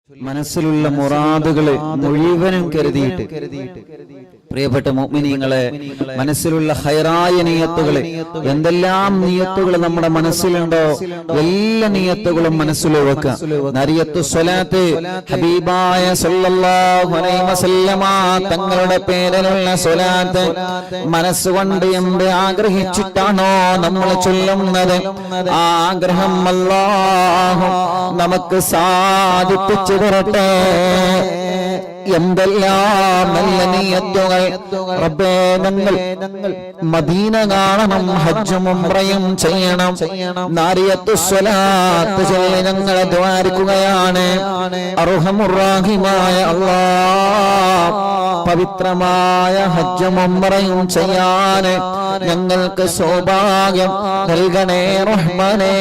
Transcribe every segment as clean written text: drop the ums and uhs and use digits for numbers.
മനസ്സിലുള്ള മുറാദുകളെ മുഴുവനും കരുതിയിട്ട് പ്രിയപ്പെട്ട മുഅ്മിനീങ്ങളെ, മനസ്സിലുള്ള ഖൈറായ നിയത്തുകളെ, എന്തെല്ലാം നിയത്തുകൾ നമ്മുടെ മനസ്സിലുണ്ടോ എല്ലാ നിയത്തുകളും മനസ്സിൽ വെക്കുക. നരിയത്തു സ്വലാത്ത്, ഹബീബായ സല്ലല്ലാഹു അലൈഹി വസല്ലമ തങ്ങളുടെ പേരിലുള്ള സ്വലാത്ത് മനസ്സുകൊണ്ട് എന്ത് ആഗ്രഹിച്ചിട്ടാണോ നമ്മൾ ചൊല്ലുന്നത്, ആ ആഗ്രഹം അല്ലാഹു നമുക്ക് സാധിപ്പിച്ചു തരട്ടെ. എന്തെല്ലാം നല്ല നിയത്തുകൾ റബ്ബേ, ഞങ്ങൾ മദീന കാണണം, ഹജ്ജും ഉംറയും ചെയ്യണം, നാരിയത്തു സ്വലാത്ത് ചൊല്ലി ഞങ്ങളെ ദ്വാരിക്കുകയാണ്. അർഹമുർ റഹീമായ അല്ലാഹ്, പവിത്രമായ ഹജ്ജും ഉംറയും ചെയ്യാൻ ഞങ്ങൾക്ക് സൗഭാഗ്യം നൽകണേ റഹ്മാനേ.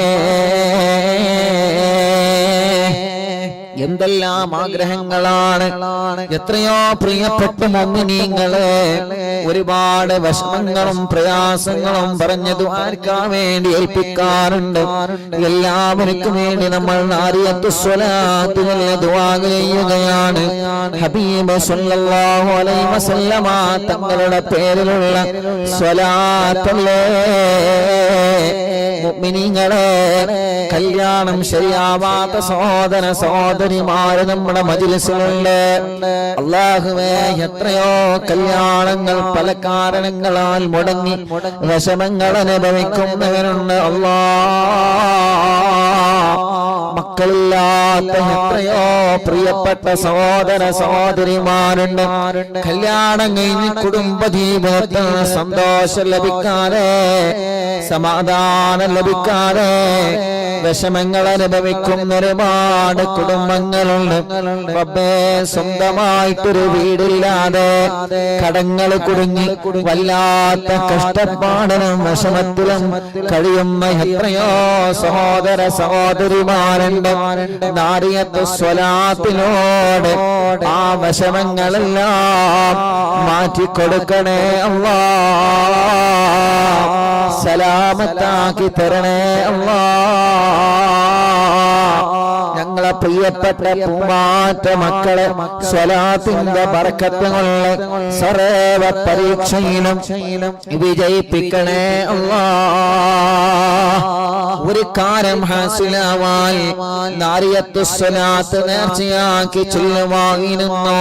എന്തെല്ലാം ആഗ്രഹങ്ങളാണ്. എത്രയോ പ്രിയപ്പെട്ട മുഅ്മിനീങ്ങളെ ഒരുപാട് വിഷമങ്ങളും പ്രയാസങ്ങളും പറഞ്ഞു ദുആർക്കാൻ വേണ്ടി ഏൽപ്പിക്കാറുണ്ട്. എല്ലാവർക്കും വേണ്ടി നമ്മൾ നാരിയത്തു സ്വലാത്ത് ദുആ ചെയ്യുകയാണ്. ഹബീബ് സല്ലല്ലാഹു അലൈഹി വസല്ലമ തങ്ങളുടെ പേരിലുള്ള സ്വലാത്തല്ലേ മുഅ്മിനീങ്ങളെ. കല്യാണം ശരിയാവാത്ത സഹോദര സഹോദരിമാര് നമ്മുടെ മജ്‌ലിസിലുണ്ട്. അല്ലാഹുവേ, എത്രയോ കല്യാണങ്ങൾ പല കാരണങ്ങളാൽ മുടങ്ങി വിഷമങ്ങൾ അനുഭവിക്കുന്നവരുണ്ട്. അല്ലാഹ്, മക്കളില്ലാത്ത എത്രയോ പ്രിയപ്പെട്ട സഹോദര സഹോദരിമാരുണ്ട്. കല്യാണം കഴിഞ്ഞ് കുടുംബ ജീവിതത്തിൽ സന്തോഷം ലഭിക്കാതെ, സമാധാനം ലഭിക്കാതെ വിഷമങ്ങൾ അനുഭവിക്കുന്ന ഒരുപാട് കുടുംബങ്ങളുണ്ട്. റബ്ബേ, സ്വന്തമായിട്ടൊരു വീടില്ലാതെ കടങ്ങൾ കുടുങ്ങി വല്ലാത്ത കഷ്ടപ്പാടിനും വിഷമത്തിലും കഴിയുന്ന എത്രയോ സഹോദര സഹോദരിമാരുണ്ട്. നാരിയത്തു സ്വലാത്തിനോട് ആ വിഷമങ്ങളെല്ലാം മാറ്റിക്കൊടുക്കണേ അല്ലാഹ്, സലാമത്താക്കി തരണേ അല്ലാഹ്. ഞങ്ങളെ പ്രിയപ്പെട്ട പൂമാറ്റ മക്കളെ സ്വലാത്തിന്റെ ബർക്കത്ത് കൊണ്ട് സർവ പരീക്ഷയിലും വിജയിപ്പിക്കണേ അല്ലാഹ്. ഒരു കാര്യം ഹാസിലാവാൻ നാരിയത്തു സ്വലാത്ത് നേർച്ചയാക്കി ചൊല്ലുവായിരുന്നു.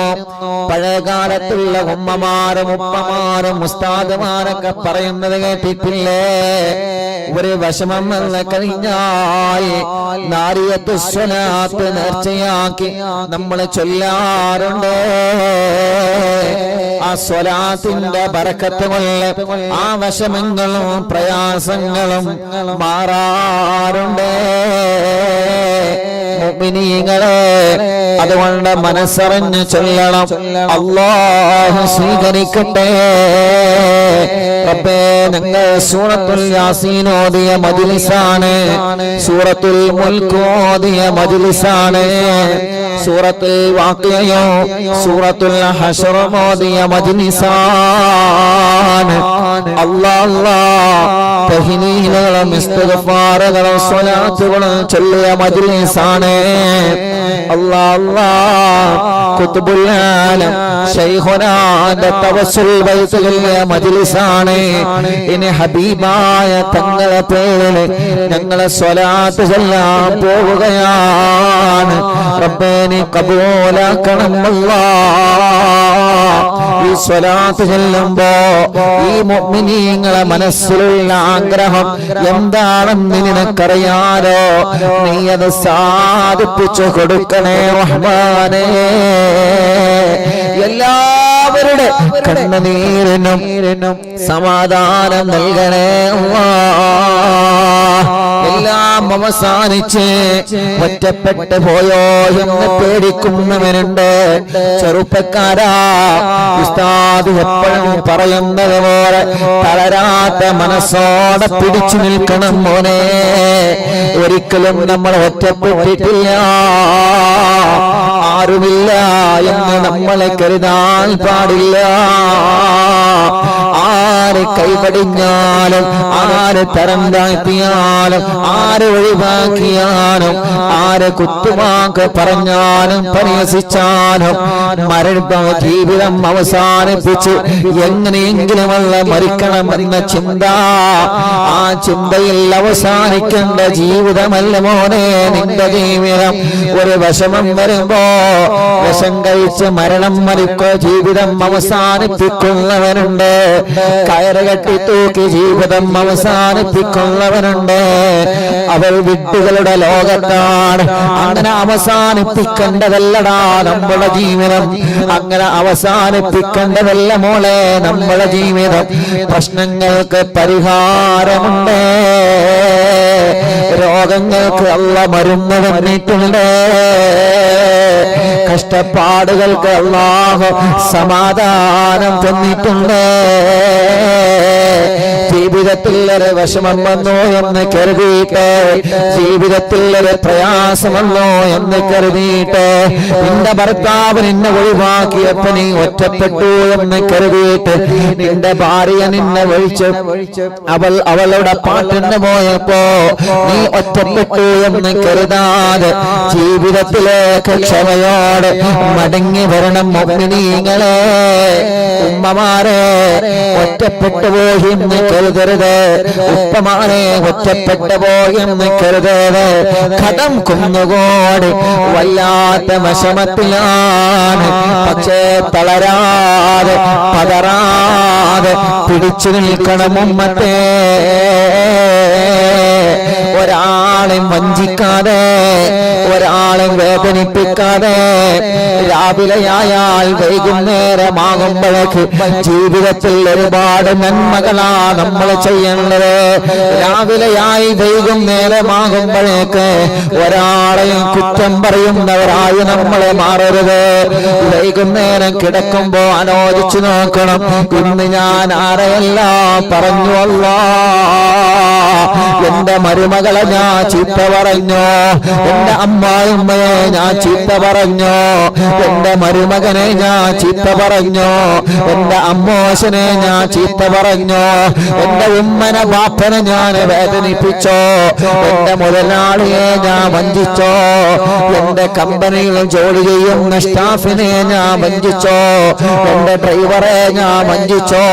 പഴയകാലത്തുള്ള ഉമ്മമാരും ഉപ്പമാരും ഉസ്താദുമാരൊക്കെ പറയുന്നത് കേട്ടിട്ടില്ലേ? ഒരു വിഷമം വന്ന കഴിഞ്ഞാൽ നാരിയത്തു സ്വലാത്ത് നേർച്ചയാക്കി നമ്മൾ ചൊല്ലാറുണ്ട്. ആ സ്വലാത്തിന്റെ ബർക്കത്ത് കൊണ്ട് ആ വിഷമങ്ങളും പ്രയാസങ്ങളും മാറാറുണ്ട് മുഅ്മിനീങ്ങളെ. അതുകൊണ്ട് മനസ്സറിഞ്ഞ് ചൊല്ലണം. അല്ലാഹു സ്വീകരിക്കട്ടെ. റബ്ബേ, ഞങ്ങൾ സൂറത്തുൽ യാസീൻ ഓതിയ മജ്‌ലിസാണ്, സൂറത്തുൽ മുൽക്ക് ഓതിയ മജ്‌ലിസാണ്, സൂറത്തുൽ വാഖിഅയോ സൂറത്തുൽ ഹശ്ർ ഓതിയ മജ്‌ലിസാണ്. അല്ലാഹ് അല്ലാഹ്, തഹ്ലീലുകളും ഇസ്തിഗ്ഫാറുകളും സ്വലാത്തുകളും ചൊല്ലിയ മജ്‌ലിസാണ്. അല്ലാഹ് അല്ലാഹ്, ഖുത്ബുൽ ആലം ശൈഖുനാന്റെ തവസ്സുൽ ബൈത്ത് ചൊല്ലിയ മജ്‌ലിസാണ്. ഇനി ഹബീബായ തങ്ങളെ പേരിൽ ഞങ്ങളെ സ്വലാത്ത് ചൊല്ലാൻ പോവുകയാണ്. റബ്ബേ, നീ കബൂലാക്കണം അല്ലാഹ്. ഈ സ്വലാത്ത് ചൊല്ലുമ്പോ ഈ മുഅ്മിനീങ്ങളെ മനസ്സിലുള്ള ആഗ്രഹം എന്താണെന്ന് നിനക്കറിയാലോ. നീ അത് സാധിപ്പിച്ചു കൊടുക്കണേ റഹ്മാനേ. എല്ലാവരുടെ കണ്ണുനീരിനും സമാധാനം നൽകണേ അല്ലാഹ്. എല്ലാം അവസാനിച്ച് ഒറ്റപ്പെട്ടു പോയോ എന്ന് പേടിക്കുന്നവരുണ്ട്. ചെറുപ്പക്കാരാ, ഉസ്താദ് എപ്പോഴും പറയുന്നത് പോലെ തളരാത്ത മനസ്സോടെ പിടിച്ചു നിൽക്കണം മോനെ. ഒരിക്കലും നമ്മൾ ഒറ്റപ്പെട്ടിട്ടില്ല, ആരുമില്ല എന്ന് നമ്മൾ നമ്മളെ കരുതാൻ പാടില്ല. ആര് കൈപടിഞ്ഞാലും ആര് തരം താഴ്ത്തിയാലും ആര് ഒഴിവാക്കിയാലും ആര് കുത്തുവാക്ക് പറഞ്ഞാലും പരിഹസിച്ചാലും ജീവിതം അവസാനിപ്പിച്ച് എങ്ങനെയെങ്കിലും മരിക്കണമെന്ന ചിന്ത, ആ ചിന്തയിൽ അവസാനിക്കേണ്ട ജീവിതമല്ല മോനെ നിന്റെ ജീവിതം. ഒരു വിഷമം വരുമ്പോ വിഷം കഴിച്ച് മരണം മരിക്കോ ജീവിതം അവസാനിപ്പിക്കുന്നവനുണ്ട്. കയറ് കെട്ടി തൂക്കി ജീവിതം അവസാനിപ്പിക്കുന്നവനുണ്ട്. അവർ വിഡ്ഢികളുടെ ലോകത്താണ്. അങ്ങനെ അവസാനിപ്പിക്കേണ്ടതല്ലടാ നമ്മുടെ ജീവിതം. അങ്ങനെ അവസാനിപ്പിക്കേണ്ടതല്ല മോളെ നമ്മുടെ ജീവിതം. പ്രശ്നങ്ങൾക്ക് പരിഹാരമുണ്ട്, രോഗങ്ങൾക്ക് അല്ലാഹ് മരുന്ന് തന്നിട്ടുണ്ട്, കഷ്ടപ്പാടുകൾക്ക് അല്ലാഹു സമാധാനം തന്നിട്ടുണ്ട്. ജീവിതത്തിൽ ഒരു വിഷമം വന്നോ എന്ന് കരുതിയിട്ട്, ജീവിതത്തിൽ ഒരു പ്രയാസം വന്നോ എന്ന് കരുതിയിട്ട്, നിന്റെ ഭർത്താവ് നിന്നെ ഒഴിവാക്കിയപ്പോ നീ ഒറ്റപ്പെട്ടു എന്ന് കരുതിയിട്ട്, നിന്റെ ഭാര്യ നിന്നെ ഒഴിച്ച് അവളുടെ പാട്ടിന് പോയപ്പോ നീ ഒറ്റപ്പെട്ടു എന്ന് കരുതാതെ ജീവിതത്തിലേക്ക് ക്ഷമയോടെ മടങ്ങി വരണം മുഅ്മിനീങ്ങളെ. ഉമ്മമാരെ ഒറ്റപ്പെട്ടു പോയി എന്ന് കരുതരുത്, ഉപ്പമാരെ ഒറ്റപ്പെട്ടു പോയി എന്ന് കരുതരുത്. കടം കുന്നുകൂടി വല്ലാത്ത വിഷമത്തിലാണ്. പക്ഷേ തളരാതെ പതറാതെ പിടിച്ചു നിൽക്കണം ഉമ്മത്തെ. ഒരാളെ വഞ്ചിക്കാതെ, ഒരാളെ വേദനിപ്പിക്കാതെ, രാവിലെയായാൽ വൈകുന്നേരമാകുമ്പോഴേക്ക് ജീവിതത്തിൽ ഒരുപാട് നന്മകളാ നമ്മൾ ചെയ്യേണ്ടത്. രാവിലെയായി വൈകുന്നേരമാകുമ്പോഴേക്ക് ഒരാളെയും കുറ്റം പറയുന്നവരായി നമ്മളെ മാറരുത്. വൈകുന്നേരം കിടക്കുമ്പോ ആലോചിച്ചു നോക്കണം, ഇന്ന് ഞാൻ ആരെയെല്ലാം പറഞ്ഞു അല്ലാഹ്. എന്റെ മരുമകളെ ഞാൻ ചീത്ത പറഞ്ഞോ, എന്റെ അമ്മായിമ്മയെ ഞാൻ ചീത്ത പറഞ്ഞോ, എന്റെ മരുമകനെ ഞാൻ ചീത്ത പറഞ്ഞോ, എന്റെ അമ്മോശനെ ഞാൻ ചീത്ത പറഞ്ഞോ, എന്റെ ഉമ്മനെ ബാപ്പനെ ഞാൻ വേദനിപ്പിച്ചോ, എന്റെ മുതലാളിയെ ഞാൻ വഞ്ചിച്ചോ, എന്റെ കമ്പനിയിൽ ജോലി ചെയ്യുന്ന സ്റ്റാഫിനെ ഞാൻ വഞ്ചിച്ചോ, എന്റെ ഡ്രൈവറെ ഞാൻ വഞ്ചിച്ചോ,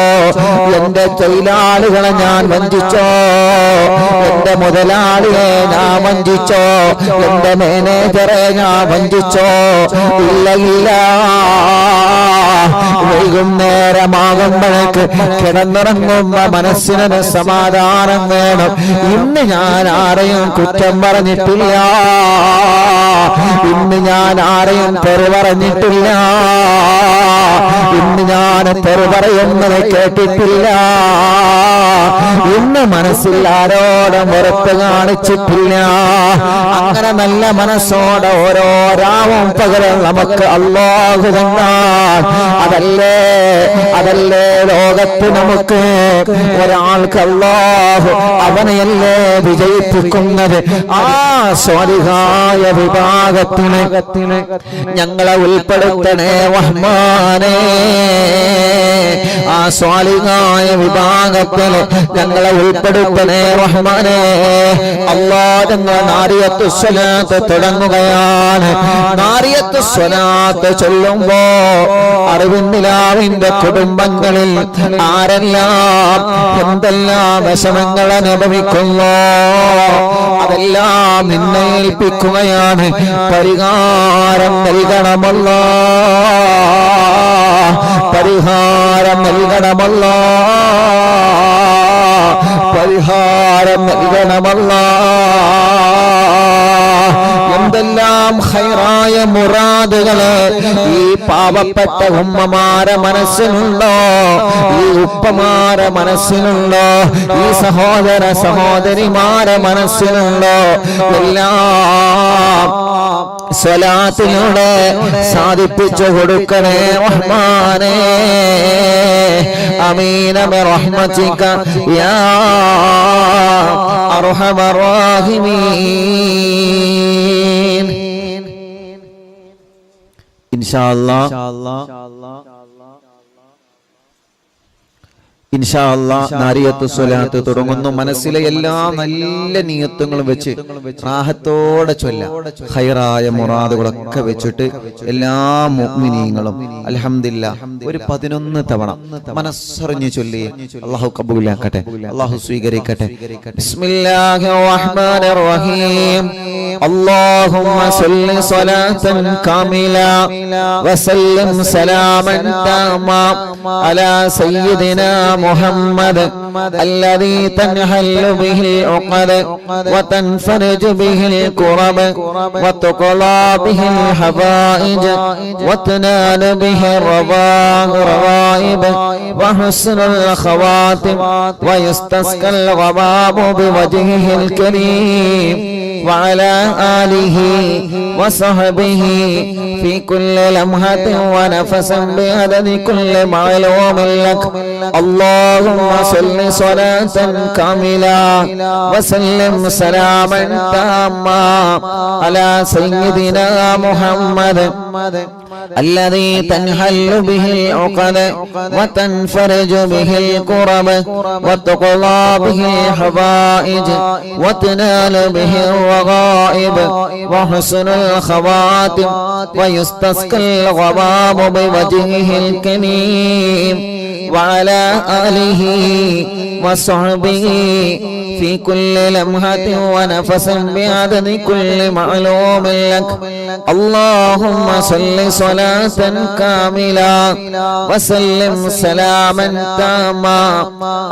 എന്റെ തൊഴിലാളികളെ ഞാൻ വഞ്ചിച്ചോ, എന്റെ മുതലാളിയെ ഞാൻ വഞ്ചിച്ചോ, എന്റെ മാനേജറെ ഞാൻ വഞ്ചിച്ചോ. ഇല്ല ഇല്ല, വൈകുന്നേരമാകുമ്പോഴേക്ക് കിടന്നിറങ്ങുമ്പോ മനസ്സിനൊരു സമാധാനം വേണം. ഇന്ന് ഞാൻ ആരെയും കുറ്റം പറഞ്ഞിട്ടില്ല, ഇന്ന് ഞാൻ ആരെയും തെറി പറഞ്ഞിട്ടില്ല, ഇന്ന് ഞാൻ തെറി പറയുന്നത് കേട്ടിട്ടില്ല, ഇന്ന് മനസ്സിൽ ആരോടും വെറുപ്പ് കാണിച്ചിട്ടില്ല. അങ്ങനെ നല്ല മനസ്സോടെ ഓരോ രാവും പകരം നമുക്ക് അല്ലാഹു തന്നാൽ അതല്ലേ ലോകത്ത് നമുക്ക് ഒരാൾക്ക് അല്ലാഹു അവനെയല്ലേ വിജയിപ്പിക്കുന്നത്. ആ സ്വാലിഹായ വിഭാഗത്തിന് ഞങ്ങളെ ഉൾപ്പെടുത്തണേ റഹ്മാനേ. ആ സ്വാലിഹായ വിഭാഗത്തിൽ ഞങ്ങളെ ഉൾപ്പെടുത്തണേ റഹ്മാനേ. അല്ലാഹ് ഞങ്ങൾ നാരിയത്തു സ്വലാത്ത് തുടങ്ങുകയാണ്. നാരിയത്തു സ്വലാത്ത് ചൊല്ലുമ്പോ അറിവിന്ദിലാവിന്റെ കുടുംബങ്ങളിൽ ആരെല്ലാം എന്തെല്ലാം വിഷമങ്ങൾ അനുഭവിക്കുന്നു അതെല്ലാം നിന്നെ ഏൽപ്പിക്കുകയാണ്. പരിഹാരം നൽകണമല്ലോ, പരിഹാരം നൽകണമല്ലോ, പരിഹാരം നൽകണമല്ലോ. എന്തെല്ലാം ഖൈറായ മുറാദുകള് ഈ പാവപ്പെട്ട ഉമ്മമാരെ മനസ്സിലുണ്ടോ, ഈ ഉപ്പമാരെ മനസ്സിലുണ്ടോ, ഈ സഹോദര സഹോദരിമാരെ മനസ്സിലുണ്ടോ, എല്ലാം സ്വലാത്തിലൂടെ സാധിപ്പിച്ചു കൊടുക്കണേ റഹ്മാനേ. അമീന ബിറഹ്മതിക യാ അർഹമർ റഹീമീൻ. ഇൻഷാ അല്ലാഹ് നാരിയത്തു സ്വലാത്ത് തുടങ്ങുന്നു. മനസ്സിലെ എല്ലാ നല്ല നിയത്തുകളും വെച്ച് റാഹത്തോടെ ചൊല്ലാം. ഖൈറായ മുറാദുകളൊക്കെ വെച്ചിട്ട് എല്ലാ മുഅ്മിനീങ്ങളും അൽഹംദുലില്ലാഹ് ഒരു 11 തവണ മനസ്സറിഞ്ഞ് ചൊല്ലി. അല്ലാഹു ഖബൂലാക്കട്ടെ, അല്ലാഹു സ്വീകരിക്കട്ടെ. ബിസ്മില്ലാഹിർ റഹ്മാനിർ റഹീം. اللهم صل صلاة كاملة وسلم سلاما تاما على سيدنا محمد الذي تنحل به العقد وتنفرج به الكرب وتقضى به الحوائج وتنال به الرغائب وحسن الخواتم ويستسقى الغمام بوجهه الكريم وعلى آله وصحبه في كل لمحة ونفس بعدد كل معلوم لك. اللهم صل صلاة كاملة وسلم سلاما تاما على سيدنا محمد الذي تنحل به العقد وتنفرج به الكرب وتقضى به الحوائج وتنال به الرغائب وحسن الخواتم ويستسقى الغمام بوجهه الكريم وعلى آله وصحبه في كل لمحة ونفس بعدد كل معلوم لك. اللهم صل صلاة كاملة وسلم سلاما تاما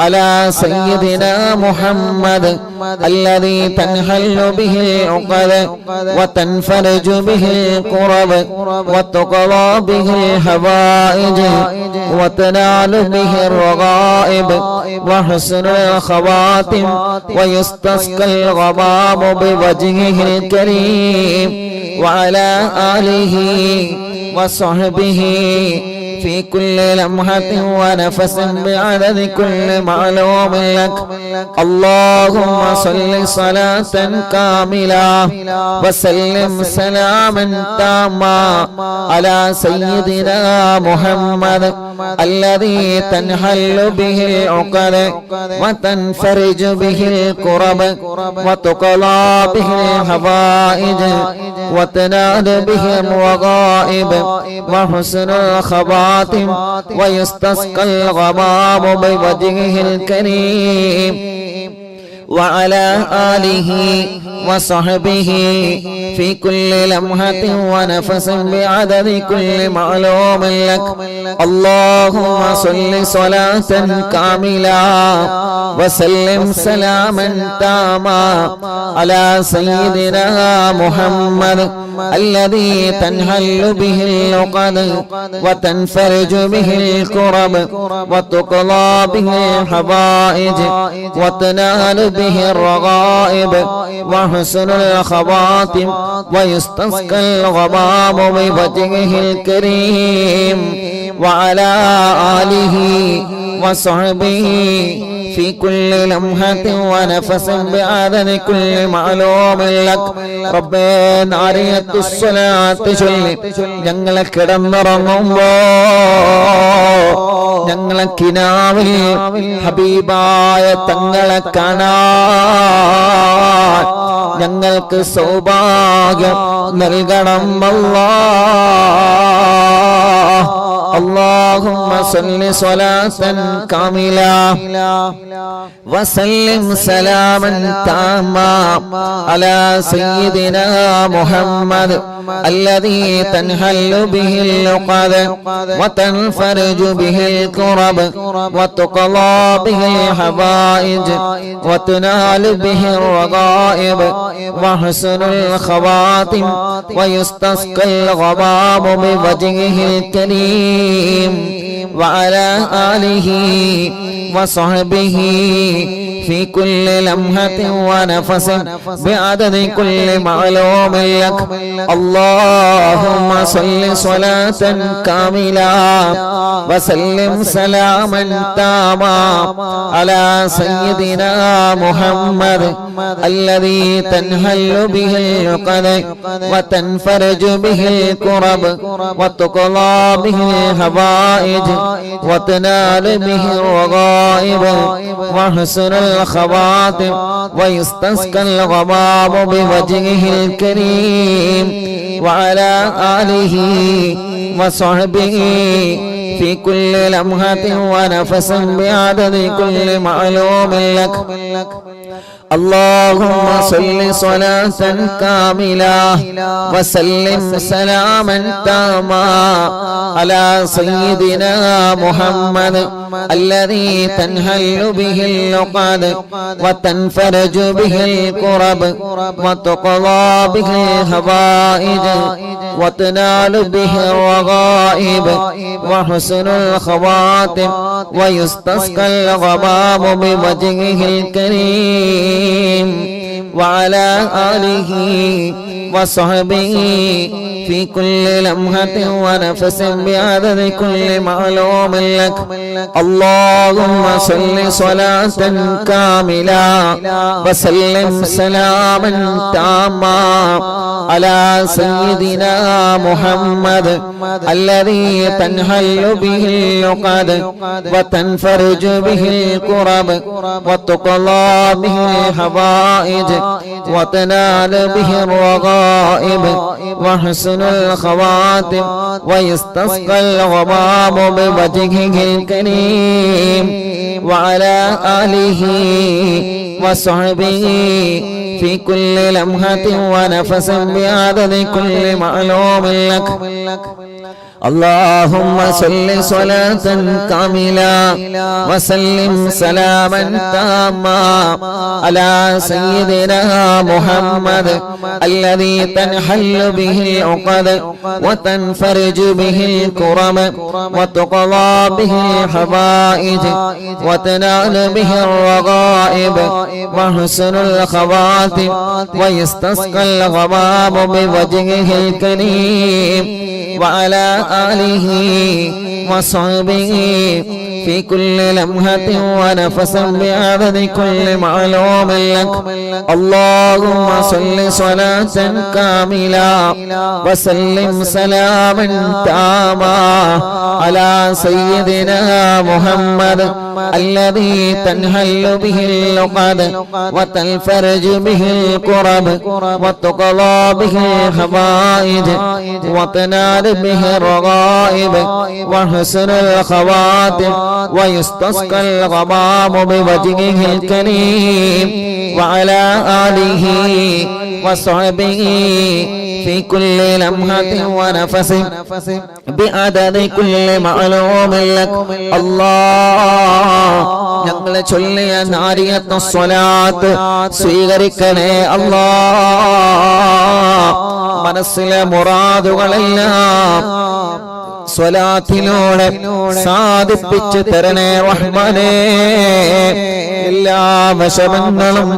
على سيدنا محمد الذي تنحل به العقد وتنفرج به الكرب وتقضى به الحوائج وتنال به الرغائب وحسن الخواتم ويستسقى الغمام بوجهه الكريم وعلى آله وصحبه في كل لمحة ونفس بعدد كل معلوم لك. اللهم صل صلاة كاملة وسلم سلاما تاما على سيدنا محمد الذي تنحل به العقد وتنفرج به الكرب وتقضى به الحوائج وتنال به الرغائب وحسن الخواتم ويستسقى الغمام بوجهه الكريم وعلى آله وصحبه في كل لمحة ونفس بعدد كل معلوم لك. اللهم صل صلاة كاملة وسلم سلاما تاما على سيدنا محمد الذي تنحل به العقد وتنفرج به الكرب وتقضى به الحوائج وتنال به الرغائب وحسن الخواتم ويستسقى الغمام بوجهه الكريم وعلى آله وصحبه في كل لمحة ونفس بعدد كل معلوم لك. ربنا നാരിയത്തു സ്വലാത്ത് ചൊല്ലി ഞങ്ങളെ കിടന്നുറങ്ങുമ്പോ ഞങ്ങളെ കിനാവിൽ ഹബീബായ തങ്ങളെ കാണാൻ ഞങ്ങൾക്ക് സൗഭാഗ്യം നൽകണം അല്ലാഹ്. اللهم صل صلاة كاملة وسلم سلاما تاما على سيدنا محمد الذي تنحل به العقد وتنفرج به الكرب وتقضى به الحوائج وتنال به الرغائب وحسن الخواتم ويستسقى الغمام بوجهه الكريم وعلى آله وصحبه في كل لمحة ونفس بعدد كل معلوم لك. اللهم صل صلاة كاملة وسلم سلاما تاما على سيدنا محمد الذي تنحل به العقد وتنفرج به الكرب وتقضى به الحوائج وتنال به الرغائب وحسن الخواتم ويستسقى الغمام بوجهه الكريم وعلى آله وصحبه في كل لمحة ونفس بعدد كل معلوم لك. اللهم صل صلاة كاملة وسلم سلاما تاما على سيدنا محمد الذي تنحل به العقد وتنفرج به الكرب وتقضى به الحوائج وتنال به الرغائب وحسن الخواتم ويستسقى الغمام بوجهه الكريم وعلى آله وصحبه في كل لمحة ونفس بعدد كل معلوم لك. اللهم صل صلاة كاملة وسلم سلاما تاما على سيدنا محمد الذي تنحل به العقد وتنفرج به الكرب وتقضى به الحوائج وتنال به الرغائب وحسن الخواتم ويستسقى الغمام بوجهه الكريم وعلى آله وصحبه في كل لمحة ونفس بعدد كل معلوم لك. اللهم صل صلاة كاملة وسلم سلاما تاما على سيدنا محمد الذي تنحل به العقد وتنفرج به الكرم وتقضى به الحوائج وتنال به الرغائب وحسن الخواتم ويستسقى الغمام بوجهه الكريم وعلى آله وصحبه في كل لمحة ونفس بعدد كل معلوم لك. اللهم صل صلاة كاملة وسلم سلاما تاما على سيدنا محمد الذي تنحل به العقد وتنفرج به الكرب وتقضى به الحوائج وتنال به الرغائب وحسن الخواتم ويستسقى الغمام بوجهه الكريم وعلى آله وصحبه في كل لمحة ونفس بعدد كل معلوم لك. الله ഞങ്ങളെ ചൊല്ലിയ നാരിയത്ത് സ്വലാത്ത് സ്വീകരിക്കണേ അല്ലാഹ്. മനസ്സിലെ മുറാദുകളെല്ലാം സ്വലാത്തിലൂടെ സാധിപ്പിച്ചു തരണേ റഹ്മാനേ. എല്ലാ വിഷമങ്ങളും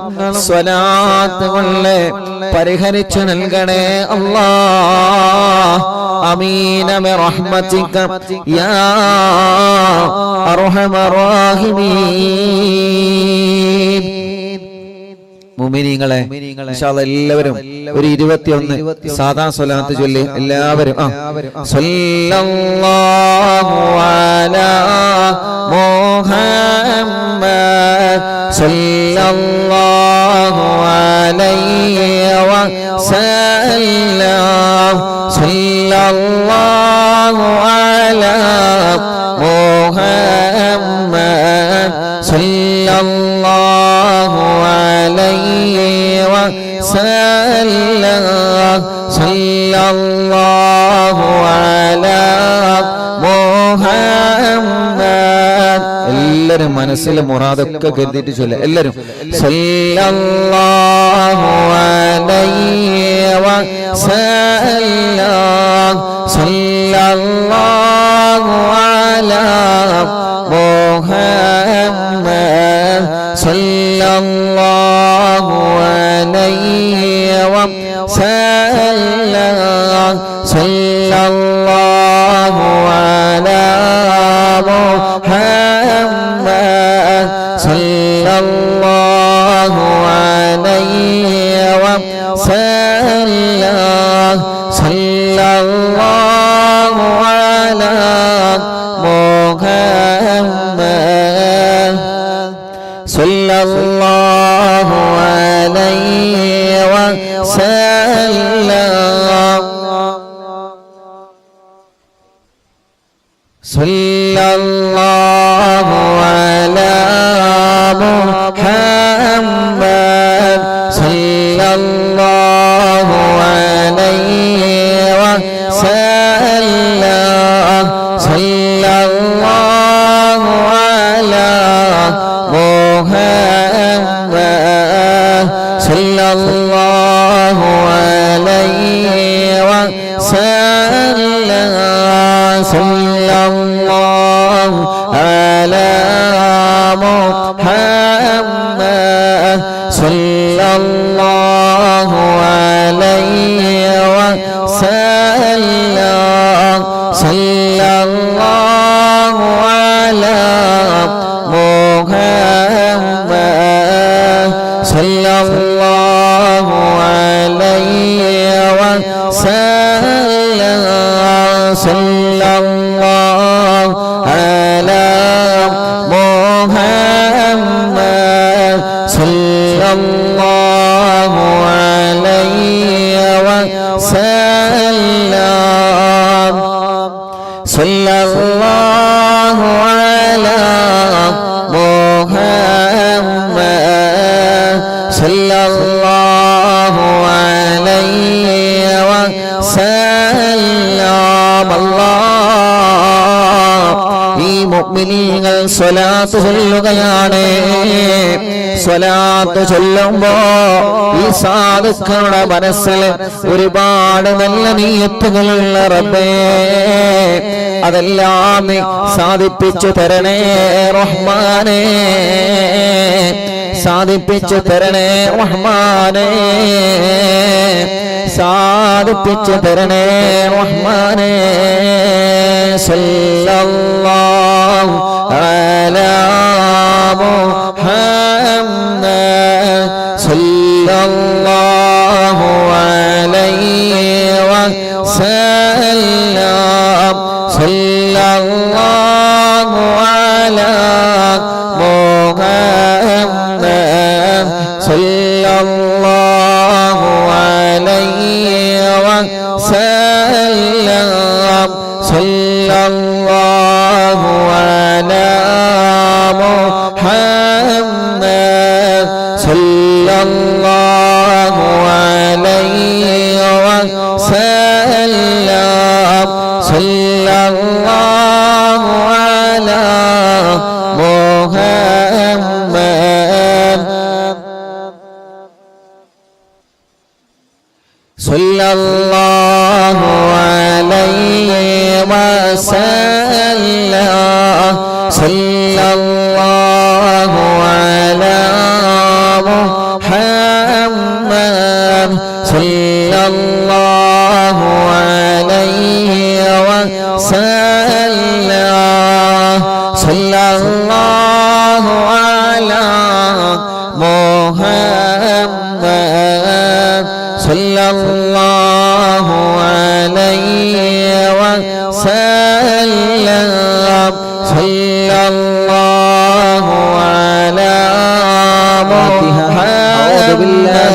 സ്വലാത്ത് കൊണ്ട് പരിഹരിച്ചു നൽകണേ അല്ലാഹ്. ആമീന ബിറഹ്മതിക യാ അർഹമർ റഹീമീൻ. മുഅ്മിനീങ്ങളെ ഇൻഷാ അല്ലാഹ് എല്ലാവരും ഒരു 21 സാദാ സ്വലാത്ത് ചൊല്ലി എല്ലാവരും സല്ലല്ലാഹു അലാ മുഹമ്മദ് സല്ലല്ലാഹു അലൈഹി വസല്ലം സല്ലല്ലാഹു അലാ മുഹമ്മദ് സല്ലല്ലാഹു അലൈഹി വസല്ലം സല്ലല്ലാഹു അലാ മുഹമ്മദ്. എല്ലാവരും മനസ്സിലെ മുറാദൊക്കെ കരുതിയിട്ട് ചൊല്ലുക. എല്ലാവരും സല്ലല്ലാഹു അലൈഹി വസല്ലം സല്ലല്ലാഹു അലാ മുഹമ്മദ് സല്ലല്ലാഹു അലൈഹി വസല്ലം സല്ലല്ലാഹു അലാ മുഹമ്മദ് സല്ലല്ലാഹു അലൈഹി വസല്ലം സല്ലല്ലാഹു അലാ മുഹമ്മദ് സല്ലല്ലാഹു അലൈഹി വസല്ലം സല്ലല്ലാഹു അലാ മുഹമ്മദ് സല്ലല്ലാഹു അലൈഹി വസല്ലം സല്ലല്ലാഹു അലാ മുഹമ്മദ് സല്ലല്ലാഹു അലൈഹി വസല്ലം സല്ലല്ലാഹു അലാ മുഹമ്മദ് സല്ലല്ലാഹു അലൈഹി വസല്ലം സല്ലല്ലാഹു അലാ മുഹമ്മദ് സല്ലല്ലാഹു അലൈഹി വസല്ലം സല്ലല്ലാഹു അലാ മുഹമ്മദ് സല്ലല്ലാഹു അലൈഹി വസല്ലം സല്ലല്ലാഹു അലാ മുഹമ്മദ് സല്ലല്ലാഹു അലൈഹി വസല്ലം അല്ലാഹ് ഈ മുഅ്മിനീങ്ങൾ സ്വലാത്ത് ചൊല്ലുകയാണ്. സ്വലാത്ത് ചൊല്ലുമ്പോ ഈ സാധുക്കളുടെ മനസ്സിൽ ഒരുപാട് നല്ല നിയ്യത്തുകളുള്ള റബ്ബേ അതെല്ലാം നീ സാധിപ്പിച്ചു തരണേ റഹ്മാനേ, സാധിപ്പിച്ചു തരണേ റഹ്മാനേ, സാധിപ്പിച്ചു തരണേ റഹ്മാനേ. സല്ലല്ലാഹു അലാ മുഹമ്മദ് സല്ലല്ലാഹു അലൈഹി വസല്ലം സല്ലല്ലാഹു അലാ മുഹമ്മദ് സല്ലല്ലാഹു അലൈഹി വസല്ലം സല്ലല്ലാഹു അലാ മുഹമ്മദ് സല്ലല്ലാഹു അലൈഹി വസല്ലം സല്ലല്ലാഹു അലാ മുഹമ്മദ് സല്ലല്ലാഹു അലൈഹി വസല്ലം സല്ലല്ലാഹു അലാ മുഹമ്മദ് സല്ലല്ലാഹു അലൈഹി വസല്ലം സല്ലല്ലാഹു അലാ മുഹമ്മദ് സല്ലല്ലാഹു അലൈഹി വസല്ലം സല്ലല്ലാഹു അലാ മുഹമ്മദ്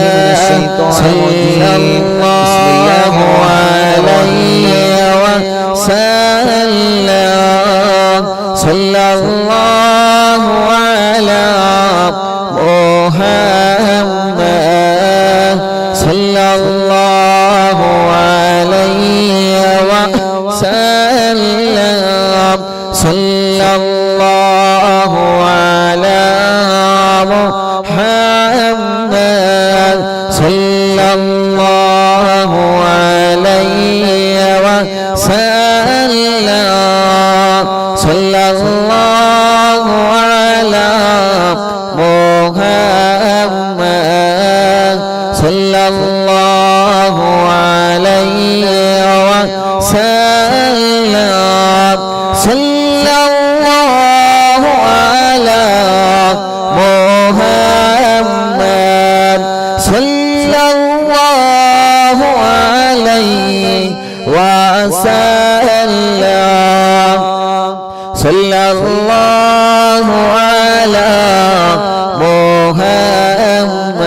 സല്ലല്ലാഹു അലൈഹി വസല്ലം സല്ലല്ലാഹു അലാ മുഹമ്മദ് സല്ലല്ലാഹു അലൈഹി വസല്ലം സല്ലല്ലാഹു അലാ മുഹമ്മദ് സല്ലല്ലാഹു അലൈഹി വസല്ലം സല്ലല്ലാഹു അലാ മുഹമ്മദ് സല്ലല്ലാഹു അലൈഹി വസല്ലം وسلم صلى الله على محمد صلى الله عليه وسلم صلى الله على محمد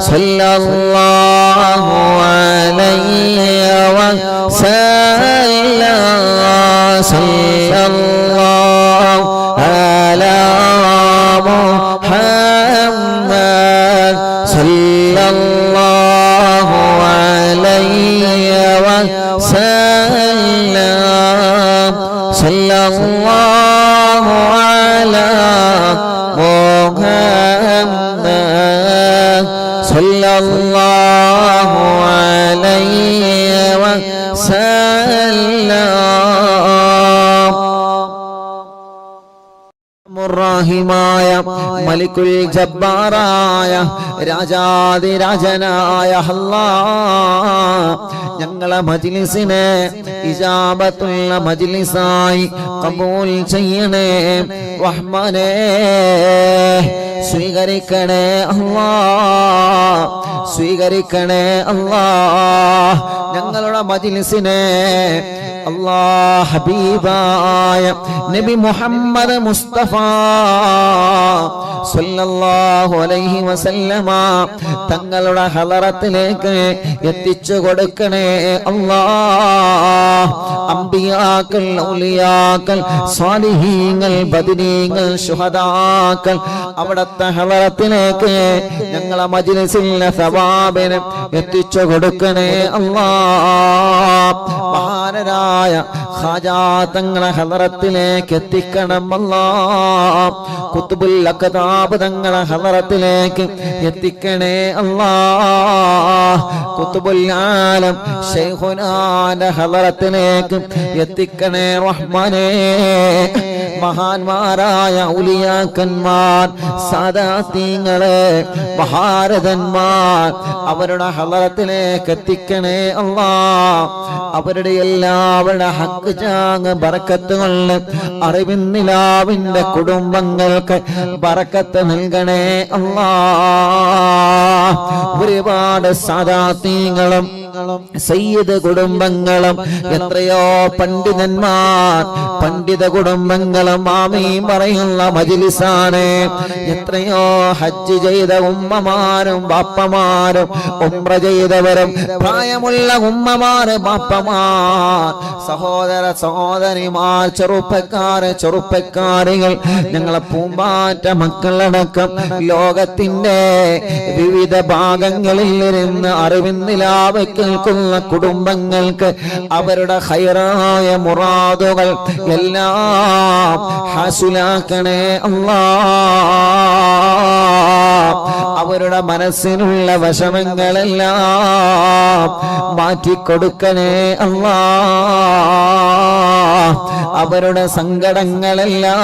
صلى الله عليه وسلم صلى الله على محمد صلى الله عليه وسلم صلى الله على محمد صلى الله عليه وسلم റഹീമായ മലിക്കുൽ ജബ്ബാറായ രാജാതിരാജനായ അല്ലാഹ് ഞങ്ങളെ മജ്ലിസിനെ ഇജാബത്തുള്ള മജ്ലിസായി ഖബൂൽ ചെയ്യണേ റഹ്മാനേ സ്വീകരിക്കണേ അല്ലാഹ് സ്വീകരിക്കണേ അല്ലാഹ് ഞങ്ങളുടെ മജ്ലിസിനെ അല്ലാഹ് ഹബീബായ നബി മുഹമ്മദ് മുസ്തഫ സല്ലല്ലാഹു അലൈഹി വസല്ലമ തങ്ങളുടെ ഹളറത്തിലേക്ക് എത്തിച്ചു കൊടുക്കണേ അല്ലാഹ് അംബിയാക്കൾ ഔലിയാക്കൾ സ്വാലിഹീങ്ങൾ ബദരീങ്ങൾ ശുഹദാക്കൾ അവിടുത്തെ ഹളറത്തിലേക്ക് ഞങ്ങളെ മജ്ലിസിലെ സവാബിനെ എത്തിച്ചു കൊടുക്കണേ അല്ലാഹ് മഹാനരായ ഖാജാ തങ്ങളെ ഹളറത്തിലേക്ക് എത്തിക്കണം അല്ലാഹ് ഖുത്ബുൽ അഖ്താബ് തങ്ങളെ ഹളറത്തിലേക്ക് എത്തിക്കണേ അല്ലാഹ് ഖുത്ബുൽ ആലം ശൈഖുനാന്റെ ഹളറത്തിലേക്ക് എത്തിക്കണേ റഹ്മാനേ മഹാന്മാരായ ഔലിയാക്കന്മാർ സാദാത്തീങ്ങളെ മഹാരഥന്മാർ അവരുടെ ഹളറത്തിലേക്ക് എത്തിക്കണേ അല്ലാഹ് അവരുടെ എല്ലാവരുടെ ഹക്ക് ജാങ് ബറക്കത്ത് കൊണ്ട് അറിവിന്നിലാവിന്റെ കുടുംബങ്ങൾക്ക് ബറക്കത്ത് നൽകണേ അല്ലാഹ് ഒരുപാട് സാദാത്തീങ്ങളും സയ്യിദ് കുടുംബങ്ങളും എത്രയോ പണ്ഡിതന്മാർ പണ്ഡിത കുടുംബങ്ങളും ആമീൻ പറയുന്ന മജ്ലിസാണ് എത്രയോ ഹജ്ജ് ചെയ്ത ഉമ്മമാരും ബാപ്പമാരും ഉംറ ചെയ്തവരും പ്രായമുള്ള ഉമ്മമാര് ബാപ്പമാർ സഹോദര സഹോദരിമാർ ചെറുപ്പക്കാരികൾ ഞങ്ങളെ പൂമ്പാറ്റ മക്കളടക്കം ലോകത്തിന്റെ വിവിധ ഭാഗങ്ങളിൽ ഇരുന്ന് അറിവിന്നിലാവ് കേൾക്കുന്ന കുടുംബങ്ങൾക്ക് അവരുടെ ഖൈറായ മുറാദുകൾ എല്ലാം ഹാസിലാക്കണേ അല്ലാഹ് അവരുടെ മനസ്സിനുള്ള വിഷമങ്ങളെല്ലാം മാറ്റിക്കൊടുക്കണേ അല്ലാഹ് അവരുടെ സങ്കടങ്ങളെല്ലാം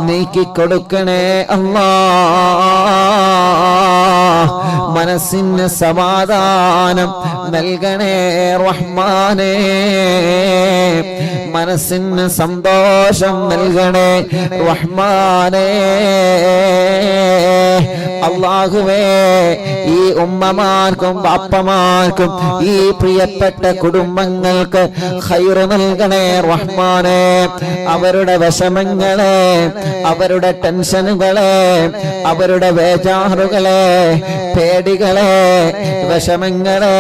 നീക്കിക്കൊടുക്കണേ അല്ലാഹ് മനസ്സിന് സമാധാനം നൽകണേ റഹ്മാനേ മനസ്സിന് സന്തോഷം നൽകണേ റഹ്മാനേ അല്ലാഹുവേ ഈ ഉമ്മമാർക്കും ബാപ്പമാർക്കും ഈ പ്രിയപ്പെട്ട കുടുംബങ്ങൾക്ക് ഖൈർ നൽകണേ റഹ്മാനേ അവരുടെ വിഷമങ്ങളെ അവരുടെ ടെൻഷനുകളെ അവരുടെ വേജാറുകളെ പേടികളെ വിഷമങ്ങളെ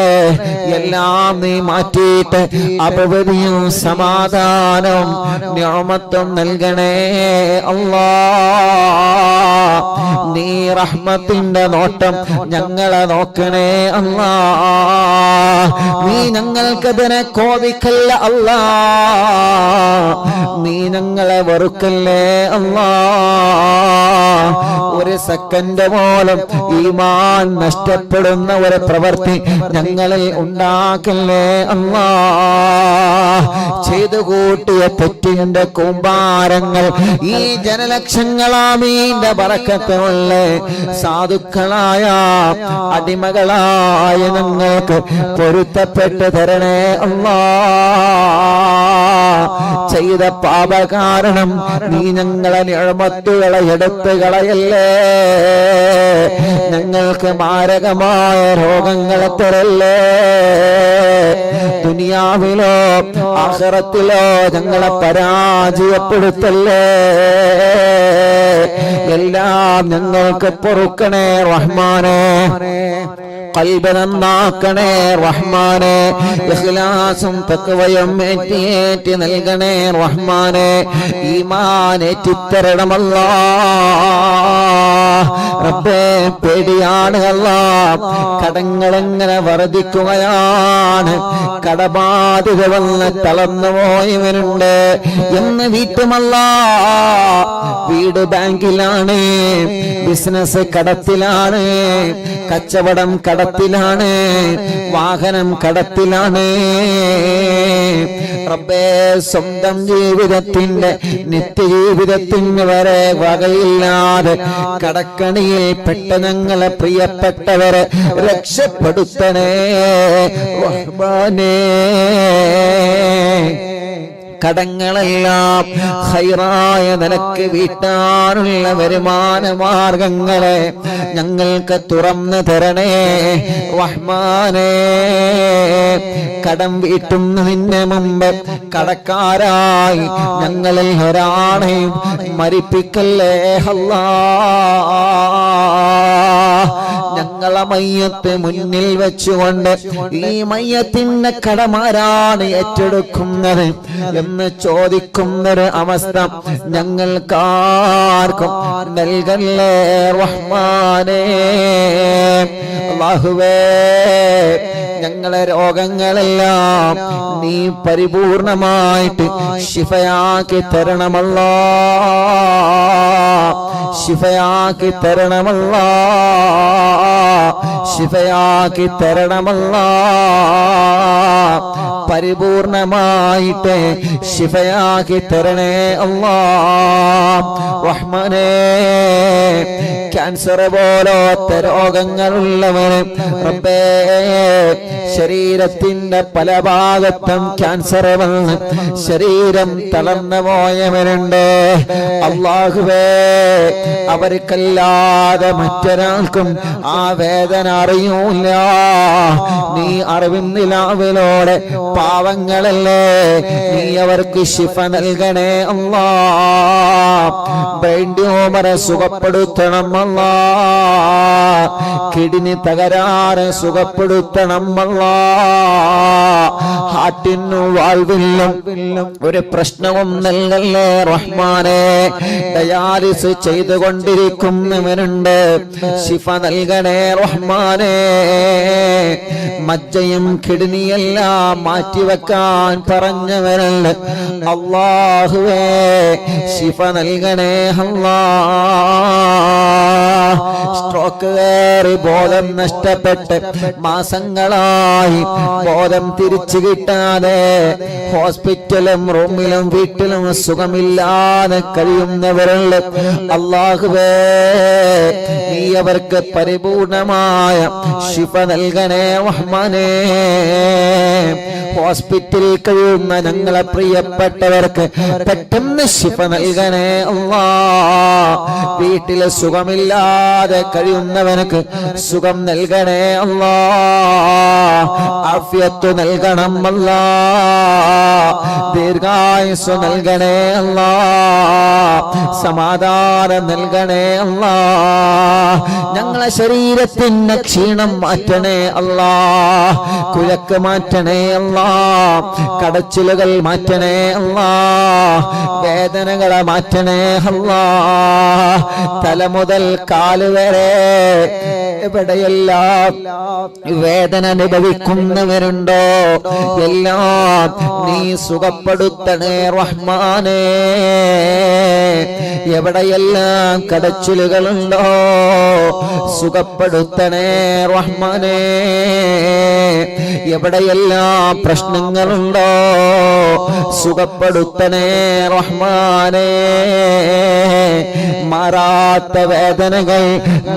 എല്ലാം നീ മാറ്റിയിട്ട് അഭിവൃദ്ധിയും സമാധാനവും നിഅമത്തും നൽകണേ അല്ലാഹ് നീ റഹ്മത്തിന്റെ നോട്ടം ഞങ്ങളെ നോക്കണേ അല്ലാഹ് നീ ഞങ്ങൾക്കെതിരെ കോപിക്കല്ല അല്ലാഹ് നീ ഞങ്ങളെ വെറുക്കല്ലേ അല്ലാഹ് ഒരു സെക്കൻഡ് പോലും ഈമാൻ നഷ്ടപ്പെടുന്ന ഒരു പ്രവൃത്തി ഞങ്ങളിൽ ഉണ്ടാക്കല്ലേ അല്ലാഹ് ചെയ്തു കൂട്ടിയ തെറ്റിന്റെ കൂമ്പാരങ്ങൾ ഈ ജനലക്ഷങ്ങളാമീന്റെ ബറക്കത്തുള്ള സാധുക്കളായ അടിമകളായ ഞങ്ങൾക്ക് പൊരുത്തപ്പെട്ട് തരണേ അല്ലാ. ചെയ്ത പാപ കാരണം നീ ഞങ്ങളെ നിഅമത്തുകളെ എടുത്തു കളയല്ലേ. ഞങ്ങൾക്ക് മാരകമായ രോഗങ്ങളെ തരല്ലേ. ദുനിയാവിലോ ആഖിറത്തിലോ ഞങ്ങളെ പരാജയപ്പെടുത്തല്ലേ. എല്ലാം ഞങ്ങൾക്ക് പൊറുക്കണേ റഹ്മാനേ. ഖൽബ് നന്നാക്കണേ റഹ്മാനേ. ഇഖ്ലാസും തഖ്വയും ഏറ്റി നൽകണേ റഹ്മാനേ. ഈമാൻ ഏറ്റിത്തരണം അല്ലാഹ്. റബ്ബേ പേടിയാണ് അല്ലാഹ്. കടങ്ങളെങ്ങനെ വർദ്ധിക്കുകയാണ്. കടബാധ്യത വന്ന് തളർന്നു പോയവനുണ്ട് എന്ന് വീട്ടുമല്ലാഹ്. വീട് ബാങ്കിലാണ്, ബിസിനസ് കടത്തിലാണ്, കച്ചവടം കടത്തിലാണ്, വാഹനം കടത്തിലാണ്. റബ്ബേ സ്വന്തം ജീവിതത്തിന്റെ നിത്യജീവിതത്തിന് വരെ വകയില്ലാതെ കടക്കണിയിൽ പെട്ട ഞങ്ങളെ പ്രിയപ്പെട്ടവരെ രക്ഷപ്പെടുത്തണേ റഹ്മാനേ. കടങ്ങളെല്ലാം ഖൈറായ നിലക്ക് വീട്ടാനുള്ള വരുമാന മാർഗങ്ങളെ ഞങ്ങൾക്ക് തുറന്നു തരണേ റഹ്മാനേ. കടം വീട്ടുന്നതിന് മുമ്പ് കടക്കാരായി ഞങ്ങളിൽ ഒരാളെയും മരിപ്പിക്കല്ലേ അല്ലാഹ്. ഞങ്ങളെ മയ്യത്ത് മുന്നിൽ വെച്ചുകൊണ്ട് ഈ മയ്യത്തിന്റെ കടമാരാണ് ഏറ്റെടുക്കുന്നത് എന്ന് ചോദിക്കുന്നൊരു അവസ്ഥ ഞങ്ങൾക്കാർക്കും നൽകല്ലേ റഹ്മാനേ. അല്ലാഹുവേ ഞങ്ങളെ രോഗങ്ങളെല്ലാം നീ പരിപൂർണമായിട്ട് ശിഫയാക്കി തരണമല്ലാ. ശിഫയാക്കി തരണമല്ലാ. ശിഫയാക്കി തരണമല്ലാ. പരിപൂർണമായിട്ട് ശിഫയാക്കി തരണേ അല്ലാഹ് റഹ്മാനേ. ക്യാൻസർ പോലത്തെ രോഗങ്ങളുള്ളവന് റബ്ബേ ശരീരത്തിന്റെ പല ഭാഗത്തും ക്യാൻസർ വന്ന് ശരീരം തളർന്നു പോയവരുണ്ട്. അല്ലാഹുവേ അവർക്കല്ലാതെ മറ്റൊരാൾക്കും ആ വേദന അറിയൂല. നീ അറിവിൻ നിലാവിലൂടെ പാവങ്ങളല്ലേ നീ അവർക്ക് ശിഫ നൽകണേ അല്ലാഹ്. ബ്രെയിൻ ട്യൂമർ സുഖപ്പെടുത്തണം അല്ലാഹ്. കിഡ്നി തകരാറ് സുഖപ്പെടുത്തണം അല്ലാഹ്. ഹാർട്ടിനും വാൽവിനും ഒരു പ്രശ്നവും നൽകല്ലേ റഹ്മാനേ. ഡയാലിസ് ചെയ്തുകൊണ്ടിരിക്കുന്നവരുണ്ട്, ശിഫ നൽകണേ റഹ്മാനേ. മജ്ജയും കിഡ്നിയെല്ലാം മാറ്റിവെക്കാൻ പറഞ്ഞവരുണ്ട്, അല്ലാഹുവേ ശിഫ നൽകണേ അല്ലാഹ്. സ്ട്രോക്ക് കയറി ബോധം നഷ്ടപ്പെട്ട് മാസങ്ങളായി ബോധം തിരിച്ചു കിട്ടാതെ ഹോസ്പിറ്റലും റൂമിലും വീട്ടിലും സുഖമില്ലാതെ കഴിയുന്നവരുണ്ട്, അല്ലാഹുവേ നീ അവർക്ക് പരിപൂർണമായ ശിഫ നൽകണേ റഹ്മാനേ. ഹോസ്പിറ്റലിൽ കഴിയുന്ന ഞങ്ങളെ പ്രിയപ്പെട്ടവർക്ക് പെട്ടെന്ന് ശിഫ നൽകണേ അല്ലാഹ്. വീട്ടില് സുഖമില്ലാതെ കഴിയുന്നവനക്ക് സുഖം നൽകണേ അല്ലാഹ്. ആഫിയത്ത് നൽകണം അല്ലാഹ്. ദീർഘായുസ്സ് നൽകണേ അല്ലാഹ്. സമാധാനം നൽകണേ അല്ലാഹ്. ഞങ്ങളെ ശരീരത്തിന്റെ ക്ഷീണം മാറ്റണേ അല്ലാഹ്. കുഴക്ക് മാറ്റണേ അല്ലാഹ്. കടച്ചിലുകൾ മാറ്റണേ അല്ലാഹ്. വേദനകളെ മാറ്റണേ അല്ലാഹ്. തല മുതൽ കാല് വരെ എവിടെയെല്ലാം വേദന അനുഭവിക്കുന്നവരുണ്ടോ എല്ലാം നീ സുഖപ്പെടുത്തണേ റഹ്മാനേ. എവിടെയെല്ലാം കടച്ചിലുകളുണ്ടോ സുഖപ്പെടുത്തണേ റഹ്മാനേ. എവിടെയെല്ലാം പ്രശ്നങ്ങളുണ്ടോ സുഖപ്പെടുത്തണേ റഹ്മാനേ. മാറാത്ത വേദനകൾ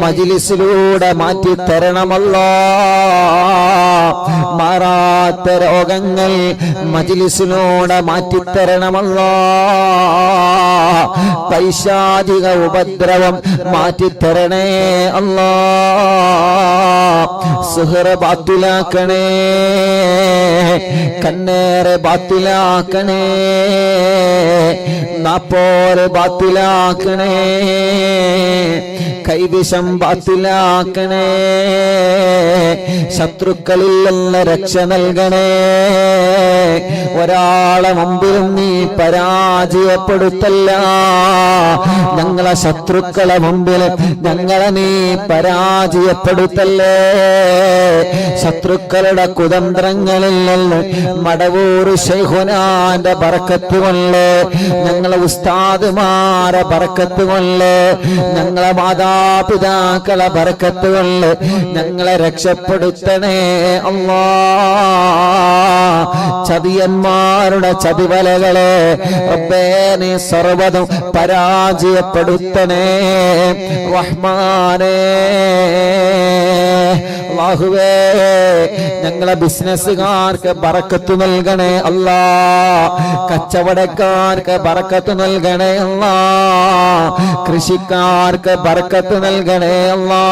മജ്‌ലിസിലൂടെ മാറ്റിത്തരണമല്ലോ. മാറാത്ത രോഗങ്ങൾ മജ്‌ലിസിലൂടെ മാറ്റിത്തരണമല്ലോ. പൈശാചിക ഉപദ്രവം മാറ്റിത്തരണേ അല്ലാ. സുഹറ ബാത്തിലാക്കണേ, കണ്ണേറെ ബാത്തിലാക്കണേ, നാപ്പോരെ ബാത്തിലാക്കണേ, കൈവിഷം ബാത്തിലാക്കണേ. ശത്രുക്കളിൽ നിന്ന് രക്ഷ നൽകണേ. ഒരാളെ മുമ്പിലും നീ പരാജയപ്പെടുത്തല്ല. ഞങ്ങളെ ശത്രുക്കളെ മുമ്പിൽ ഞങ്ങളെ നീ പരാജയപ്പെടുത്തല്ലേ. ശത്രുക്കളുടെ കുതന്ത്രങ്ങളിൽ നിന്ന് മടവൂർ ശൈഖുനാന്റെ ബറക്കത്ത് കൊണ്ട്, ഞങ്ങളെ ഉസ്താദുമാരെ ബറക്കത്ത് കൊണ്ട്, ഞങ്ങളെ മാതാപിതാക്കളെ ബറക്കത്ത് കൊണ്ട് ഞങ്ങളെ രക്ഷപ്പെടുത്തണേ അല്ലാ. ചതിയന്മാരുടെ ചതിവലകളെ റബ്ബേ നീ സർവ്വതും പരാജയപ്പെടുത്തണേ റഹ്മാനേ. അല്ലാഹുവേ ഞങ്ങളെ ബിസിനസ്സുകാർക്ക് ബറക്കത്ത് നൽകണേ അല്ലാ. കച്ചവടക്കാർക്ക് ബറക്കത്ത് നൽകണേ അല്ലാ. കൃഷിക്കാർക്ക് ബറക്കത്ത് നൽകണേ അല്ലാ.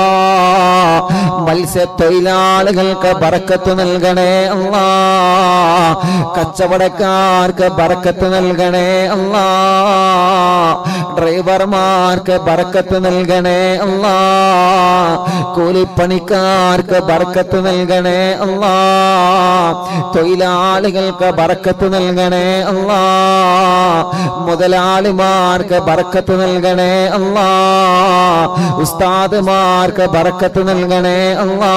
മത്സ്യത്തൊഴിലാളികൾക്ക് ബറക്കത്ത് നൽകണേ അല്ലാ. കച്ചവടക്കാർക്ക് ബറക്കത്ത് നൽകണേ അല്ലാ. ഡ്രൈവർമാർക്ക് ബറക്കത്ത് നൽകണേ അല്ലാ. കൂലിപ്പണിക്കാർക്ക് ബറക്കത്ത് നൽകണേ അല്ലാ. തൊഴിലാളികൾക്ക് ബറക്കത്ത് നൽകണേ അല്ലാ. മുതലാളിമാർക്ക് ബറക്കത്ത് നൽകണേ അല്ലാ. ഉസ്താദുമാർക്ക് ബറക്കത്ത് നൽകണേ അല്ലാ.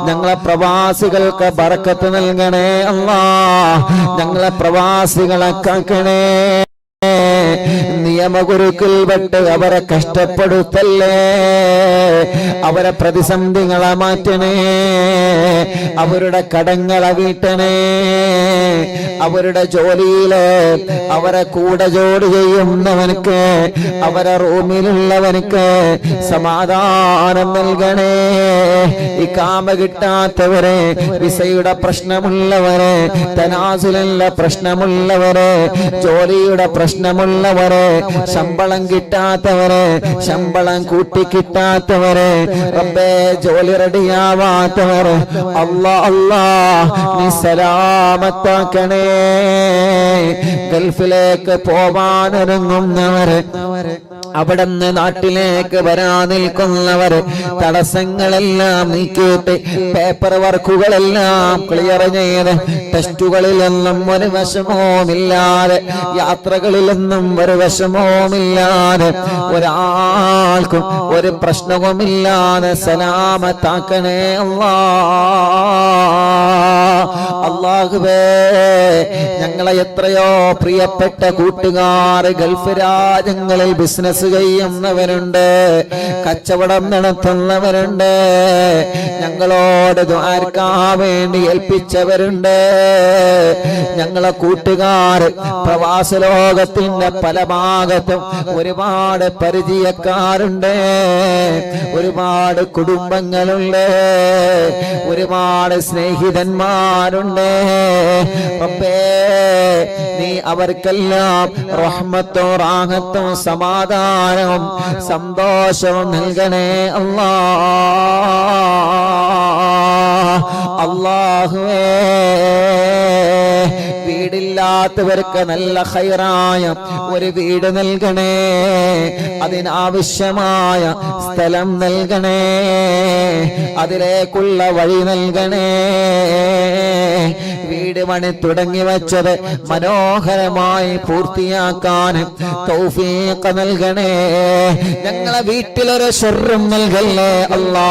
ഞങ്ങളെ പ്രവാസികൾക്ക് ബറക്കത്ത് നൽകണേ അല്ലാ. ഞങ്ങളെ പ്രവാസികളെ കാക്കണേ. നിയമഗുരുക്കൾപ്പെട്ട് അവരെ കഷ്ടപ്പെടുത്തല്ലേ. അവരെ പ്രതിസന്ധികളെ മാറ്റണേ. അവരുടെ കടങ്ങളെ വീട്ടണേ. അവരുടെ ജോലിയില് അവരെ കൂടെ ജോലി ചെയ്യുന്നവനക്ക്, അവരെ റൂമിലുള്ളവനക്ക് സമാധാനം നൽകണേ. ഈ കാമ കിട്ടാത്തവരെ, വിസയുടെ പ്രശ്നമുള്ളവരെ, തനാസുലിന്റെ പ്രശ്നമുള്ളവരെ, ജോലിയുടെ പ്രശ്നമുള്ളവരെ, ശമ്പളം കിട്ടാത്തവരെ, ശമ്പളം കൂട്ടിക്കിട്ടാത്തവരെ, റബ്ബേ ജോലി റെഡിയാവാത്തവരെ അല്ലാ അല്ലാ നീ സലാമത്താക്കണേ. ഗൾഫിലേക്ക് പോവാനൊരുങ്ങുന്നവരെ, അവിടുന്ന് നാട്ടിലേക്ക് വരാൻ നിൽക്കുന്നവര് തടസ്സങ്ങളെല്ലാം നീക്കിയിട്ട് പേപ്പർ വർക്കുകളെല്ലാം ക്ലിയർ ചെയ്ത് ടെസ്റ്റുകളിലൊന്നും ഒരു വിഷമവുമില്ലാതെ, യാത്രകളിലൊന്നും ഒരു വിഷമവുമില്ലാതെ, ഒരാൾക്കും ഒരു പ്രശ്നവുമില്ലാതെ സലാമത്താക്കണേ അല്ലാ. അല്ലാഹുവേ ഞങ്ങളെ എത്രയോ പ്രിയപ്പെട്ട കൂട്ടുകാർ ഗൾഫ് രാജ്യങ്ങളിൽ ബിസിനസ് ചെയ്യുന്നവരുണ്ട്, കച്ചവടം നടത്തുന്നവരുണ്ട്, ഞങ്ങളോട് ദുആർക്കാൻ വേണ്ടി ഏൽപ്പിച്ചവരുണ്ട്. ഞങ്ങളെ കൂട്ടുകാർ പ്രവാസ ലോകത്തിന്റെ പല ഭാഗത്തും ഒരുപാട് പരിചയക്കാരുണ്ട്, ഒരുപാട് കുടുംബങ്ങളുണ്ട്, ഒരുപാട് സ്നേഹിതന്മാരുണ്ട്. റബ്ബേ നീ അവർക്കെല്ലാം റഹ്മത്തും റാഹത്തും സമാധാനവും സന്തോഷവും നൽകണേ അല്ലാ. അല്ലാഹുവേ വീടില്ലാത്തവർക്ക് നല്ല ഖൈറായ ഒരു വീട് നൽകണേ. അതിനാവശ്യമായ സ്ഥലം നൽകണേ. അതിലേക്കുള്ള വഴി നൽകണേ. വീട് പണി തുടങ്ങി വെച്ചത് മനോഹരമായി പൂർത്തിയാക്കാൻ തൗഫീഖ് നൽകണേ. ഞങ്ങളെ വീട്ടിലൊരു ശർറും നൽകല്ലേ അല്ലാ.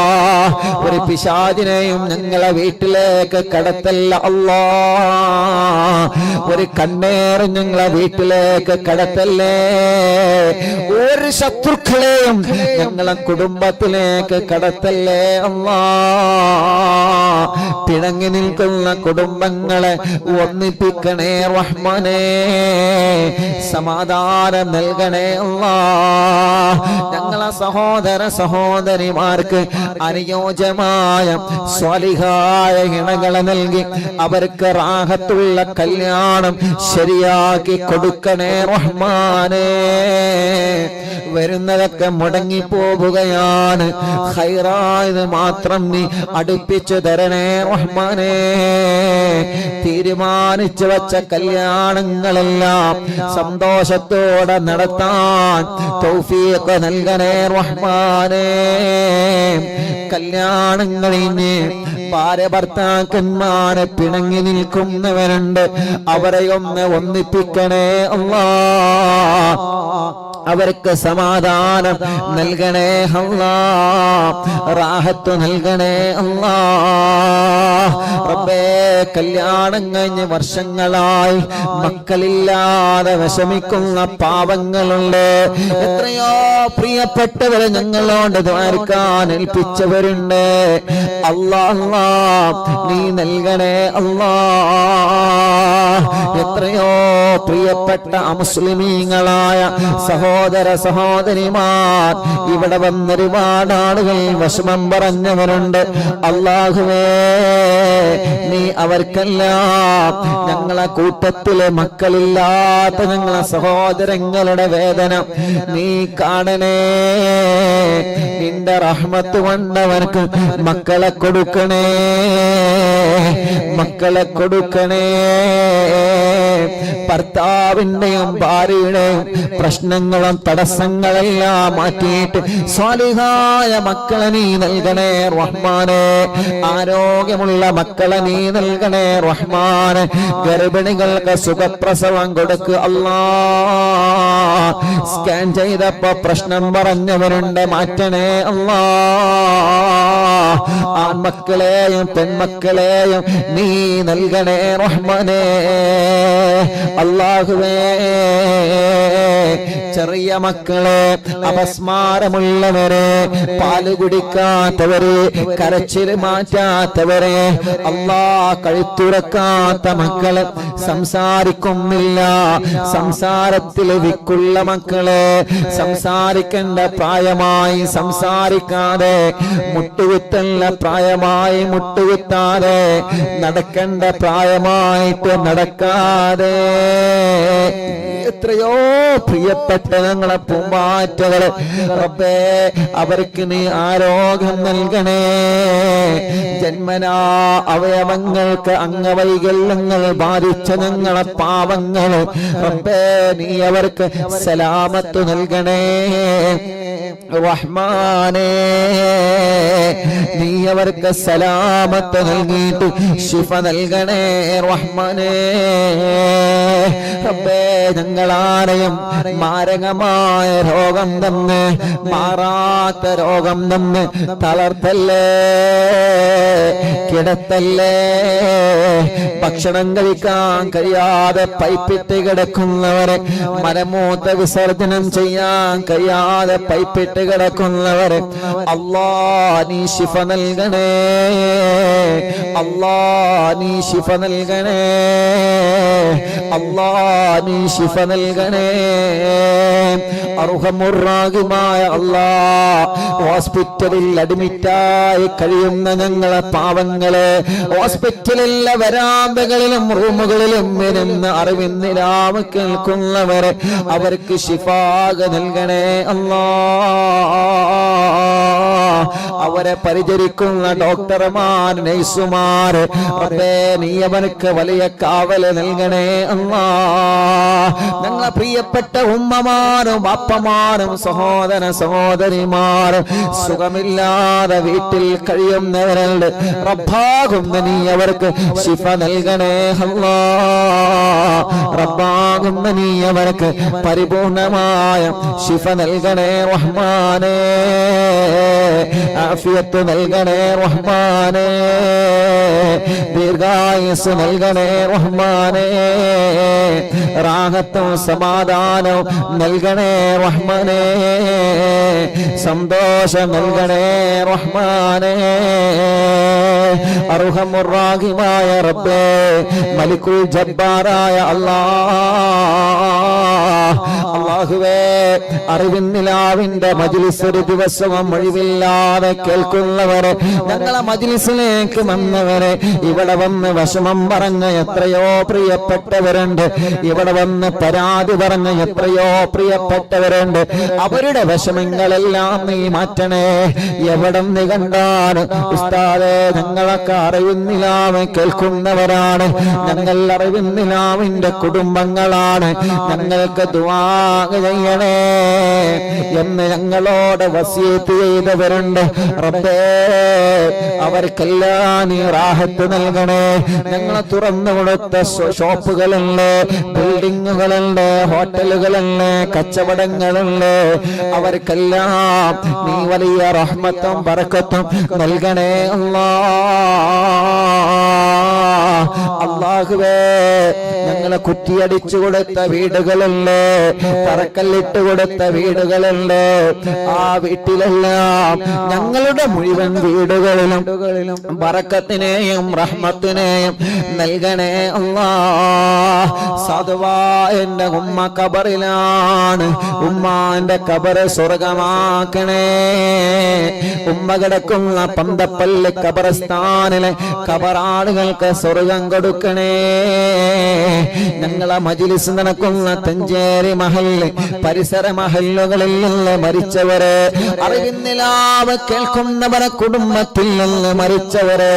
ഒരു പിശാചിനെയും ഞങ്ങളെ വീട്ടിലേക്ക് കടത്തല്ല അല്ലാ. ഒരു കണ്ണേറ് ഞങ്ങളെ വീട്ടിലേക്ക് കടത്തല്ലേ. ഒരു ശത്രുക്കളെയും ഞങ്ങളെ കുടുംബത്തിലേക്ക് കടത്തല്ലേ അല്ലാ. പിണങ്ങി നിൽക്കുന്ന കുടുംബങ്ങളെ ഒന്നിപ്പിക്കണേ റഹ്മാനേ. സമാധാനം നൽകണേ അല്ലാ. ഞങ്ങളെ സഹോദര സഹോദരിമാർക്ക് അനുയോജ്യമായ സ്വാലിഹായ ഇണകളെ നൽകി അവർക്ക് റാഹത്തുള്ള കല്യാണം ശരിയാക്കി കൊടുക്കണേ റഹ്മാനേ. വരുന്നതൊക്കെ മുടങ്ങിപ്പോവുകയാണ്. ഖൈറായത് മാത്രം നീ അടുപ്പിച്ചു തരണേ റഹ്മാനേ. തീരുമാനിച്ചു വച്ച കല്യാണങ്ങളെല്ലാം സന്തോഷത്തോടെ നടത്താൻ തൗഫീഖ് നൽകണേ റഹ്മാനേ. കല്യാണങ്ങളിന് ഭാര്യ ഭർത്താക്കന്മാരെ പിണങ്ങി നിൽക്കുന്നവരുണ്ട്. അവരെ ഒന്ന് ഒന്നിപ്പിക്കണേ അല്ലാഹ്. അവർക്ക് സമാധാനം നൽകണേ അല്ലാഹ്. റാഹത്ത് നൽകണേ അല്ലാഹ്. റബ്ബേ, കല്യാണം കഴിഞ്ഞ് വർഷങ്ങളായി മക്കളില്ലാതെ വിഷമിക്കുന്ന പാവങ്ങളുണ്ട്. എത്രയോ പ്രിയപ്പെട്ടവരെ ഞങ്ങളോട് ദ്വാരക്കാൻ ഏൽപ്പിച്ചവരുണ്ട്. അല്ലാഹ്, നീ നൽകണേ അല്ലാഹ്. എത്രയോ പ്രിയപ്പെട്ട അമുസ്ലിമീങ്ങളായ സഹോദര സഹോദരിമാർ ഇവിടെ വന്നൊരുപാട് ആളുകൾ വിഷമം പറഞ്ഞവരുണ്ട്. അല്ലാഹുവേ, നീ അവർക്കെല്ലാം ഞങ്ങളെ കൂട്ടത്തിലെ മക്കളില്ലാത്ത ഞങ്ങളെ സഹോദരങ്ങളുടെ വേദന നീ കാണണേ. നിന്റെ റഹ്മത്ത് കൊണ്ടവർക്ക് മക്കളെ കൊടുക്കണേ, മക്കളെ കൊടുക്കണേ. ഭർത്താവിന്റെയും ഭാര്യയുടെയും പ്രശ്നങ്ങളും തടസ്സങ്ങളെല്ലാം മാറ്റിയിട്ട് സ്വാലിഹായ മക്കളെ നീ നൽകണേ റഹ്മാനേ. ആരോഗ്യമുള്ള മക്കളെ നീ നൽകണേ റഹ്മാനേ. ഗർഭിണികൾക്ക് സുഖപ്രസവം കൊടുക്കുക അല്ലാഹ്. സ്കാൻ ചെയ്തപ്പോ പ്രശ്നം പറഞ്ഞവരുണ്ട്, മാറ്റണേ അല്ലാഹ്. ആൺമക്കളെയും പെൺമക്കളെയും നീ നൽകണേ റഹ്മാനേ. അല്ലാഹുവേ, ചെറിയ മക്കളെ, അപസ്മാരമുള്ളവരെ, പാല് കുടിക്കാത്തവരെ, കരച്ചിൽ മാറ്റാത്തവരെ, അല്ലാഹ് കഴുത്തുറക്കാത്ത മക്കളെ, സംസാരിക്കുന്നില്ല, സംസാരത്തിൽ വിക്കുള്ള മക്കളെ, സംസാരിക്കേണ്ട പ്രായമായി സംസാരിക്കാതെ, മുട്ടുകുത്തല്ല പ്രായമായി മുട്ടുകുത്താതെ, നടക്കേണ്ട പ്രായമായിട്ട് നടക്കാതെ, എത്രയോ പ്രിയപ്പെട്ട ഞങ്ങളെ പൂമാറ്റകള് റബ്ബേ, അവർക്ക് നീ ആരോഗ്യം നൽകണേ. ജന്മനാ അവയവങ്ങൾക്ക് അംഗവൈകല്യങ്ങൾ ബാധിച്ച ഞങ്ങളെ പാവങ്ങള് റബ്ബേ, നീ അവർക്ക് സലാമത്ത് നൽകണേ റഹ്മാനേ. നീ അവർക്ക് സലാമത്ത് നൽകിയിട്ട് ശിഫ നൽകണേ റഹ്മാനേ. റബ്ബേ, ഞങ്ങളാരെയും മാരകമായ രോഗം തന്ന്, മാറാത്ത രോഗം തന്ന് തളർത്തല്ലേ, കിടത്തല്ലേ. ഭക്ഷണം കഴിക്കാൻ കഴിയാതെ പൈപ്പിട്ട് കിടക്കുന്നവരെ, മലമൂത്ര വിസർജനം ചെയ്യാൻ കഴിയാതെ പൈപ്പിട്ട് കിടക്കുന്നവരെ അല്ലാഹ് നീ ശിഫ നൽകണേ, അല്ലാഹ് നീ ശിഫ നൽകണേ, അല്ലാഹ് നീ ശിഫ നൽകണേ. അർഹമുർറാഹിമായ അല്ലാഹ്, ഹോസ്പിറ്റലിൽ അഡ്മിറ്റായി കഴിയുന്ന ഞങ്ങളെ പാവങ്ങളെ, ഹോസ്പിറ്റലിലെ വരാന്തകളിലും റൂമുകളിലും ഇരുന്ന് അറിവിന്നിലാവ് കേൾക്കുന്നവരെ അവർക്ക് ശിഫാക നൽകണേ അല്ലാഹ്. അവരെ പരിചരിക്കുന്ന ഡോക്ടർമാർ, നഴ്സുമാർ റബ്ബേ, നീ അവർക്ക് വലിയ കാവല് നൽകണേ അല്ലാഹ്. ഞങ്ങളെ പ്രിയപ്പെട്ട ഉമ്മമാരും അപ്പമാരും സഹോദര സഹോദരിമാരും സുഖമില്ലാതെ വീട്ടിൽ കഴിയുന്നവരുണ്ട്. റബ്ബാകുന്ന നീ അവർക്ക് ശിഫ നൽകണേ അല്ലാഹ്. റബ്ബാകുന്ന നീ അവർക്ക് പരിപൂർണമായ ശിഫ നൽകണേ റഹ്മാനേ. ആഫിയത്ത് നൽകണേ റഹ്മാനേ. ദീർഘായുസ് നൽകണേ റഹ്മാനേ. റാഹത്തും സമാധാനവും നൽകണേ റഹ്മാനേ. സന്തോഷം നൽകണേ റഹ്മാനേ. അർഹമുർ റഹീമായ റബ്ബേ, മലിക്കുൽ ജബ്ബാറായ അല്ലാഹുവേ, അറിവിൻ നിലാവിന്റെ മജ്ലിസ് ഒരു ദിവസവും ഒഴിവില്ലാതെ കേൾക്കുന്നവരെ, ഞങ്ങളെ മജ്ലിസിലേക്ക് വന്നവരെ, ഇവിടെ വന്ന് വിഷമം പറഞ്ഞ എത്രയോ പ്രിയപ്പെട്ടവരുണ്ട്, ഇവിടെ വന്ന് പരാതി പറഞ്ഞ എത്രയോ പ്രിയപ്പെട്ടവരുണ്ട്. അവരുടെ വിഷമങ്ങളെല്ലാം നീ മാറ്റണേ. എവിടെ നീ കണ്ടാണ് ഉസ്താദേ, ഞങ്ങളൊക്കെ അറിവിന്നിലാവ് കേൾക്കുന്നവരാണ്, ഞങ്ങൾ അറിവിന്നിലാവിന്റെ കുടുംബങ്ങളാണ്, ഞങ്ങൾക്ക് ദുആ ചെയ്യണേ എന്ന് ഞങ്ങളോട് വസിയത്ത് ചെയ്തവരുണ്ട്. റബ്ബേ, അവർക്കെല്ലാം നീ റാഹത്ത് നൽകണേ. ഞങ്ങൾ തുറന്നു കൊടുത്ത ഷോപ്പുകളുണ്ട്, ബിൽഡിങ്ങുകളുണ്ട്, ഹോട്ടലുകളുണ്ട്, കച്ചവടങ്ങളുണ്ട്, അവർക്കെല്ലാം നീ വലിയ റഹ്മത്തും ബറക്കത്തും നൽകണേ അല്ലാഹുവേ. ഞങ്ങളെ കുറ്റിയടിച്ചു കൊടുത്ത വീടുകളുണ്ട്, തറക്കല്ലിട്ട് കൊടുത്ത വീടുകളുണ്ട്, ആ വീട്ടിലെല്ലാം ഞങ്ങളുടെ മുഴുവൻ വീടുകളിലും ബറക്കത്തിനെയും റഹ്മത്തിനെയും നൽകണേ അല്ലാഹ്. സാധുവാ എന്റെ ഉമ്മ ഖബറിലാണ്, ഉമ്മാന്റെ ഖബറ് സ്വർഗമാക്കണേ. ഉമ്മ കിടക്കുന്ന പന്തപ്പള്ളി ഖബർസ്ഥാനിലെ ഖബറാളുകൾക്ക് സ്വർഗം കൊടുക്കണേ. ഞങ്ങളെ മജ്ലിസ് നടക്കുന്ന തഞ്ചേരി മഹല്ല് പരിസര മഹല്ലുകളിൽ നിന്ന് മരിച്ചവരെ, അറിവിന്നിലാവ് കേൾക്കുന്നവരെ കുടുംബത്തിൽ നിന്ന് മരിച്ചവരെ,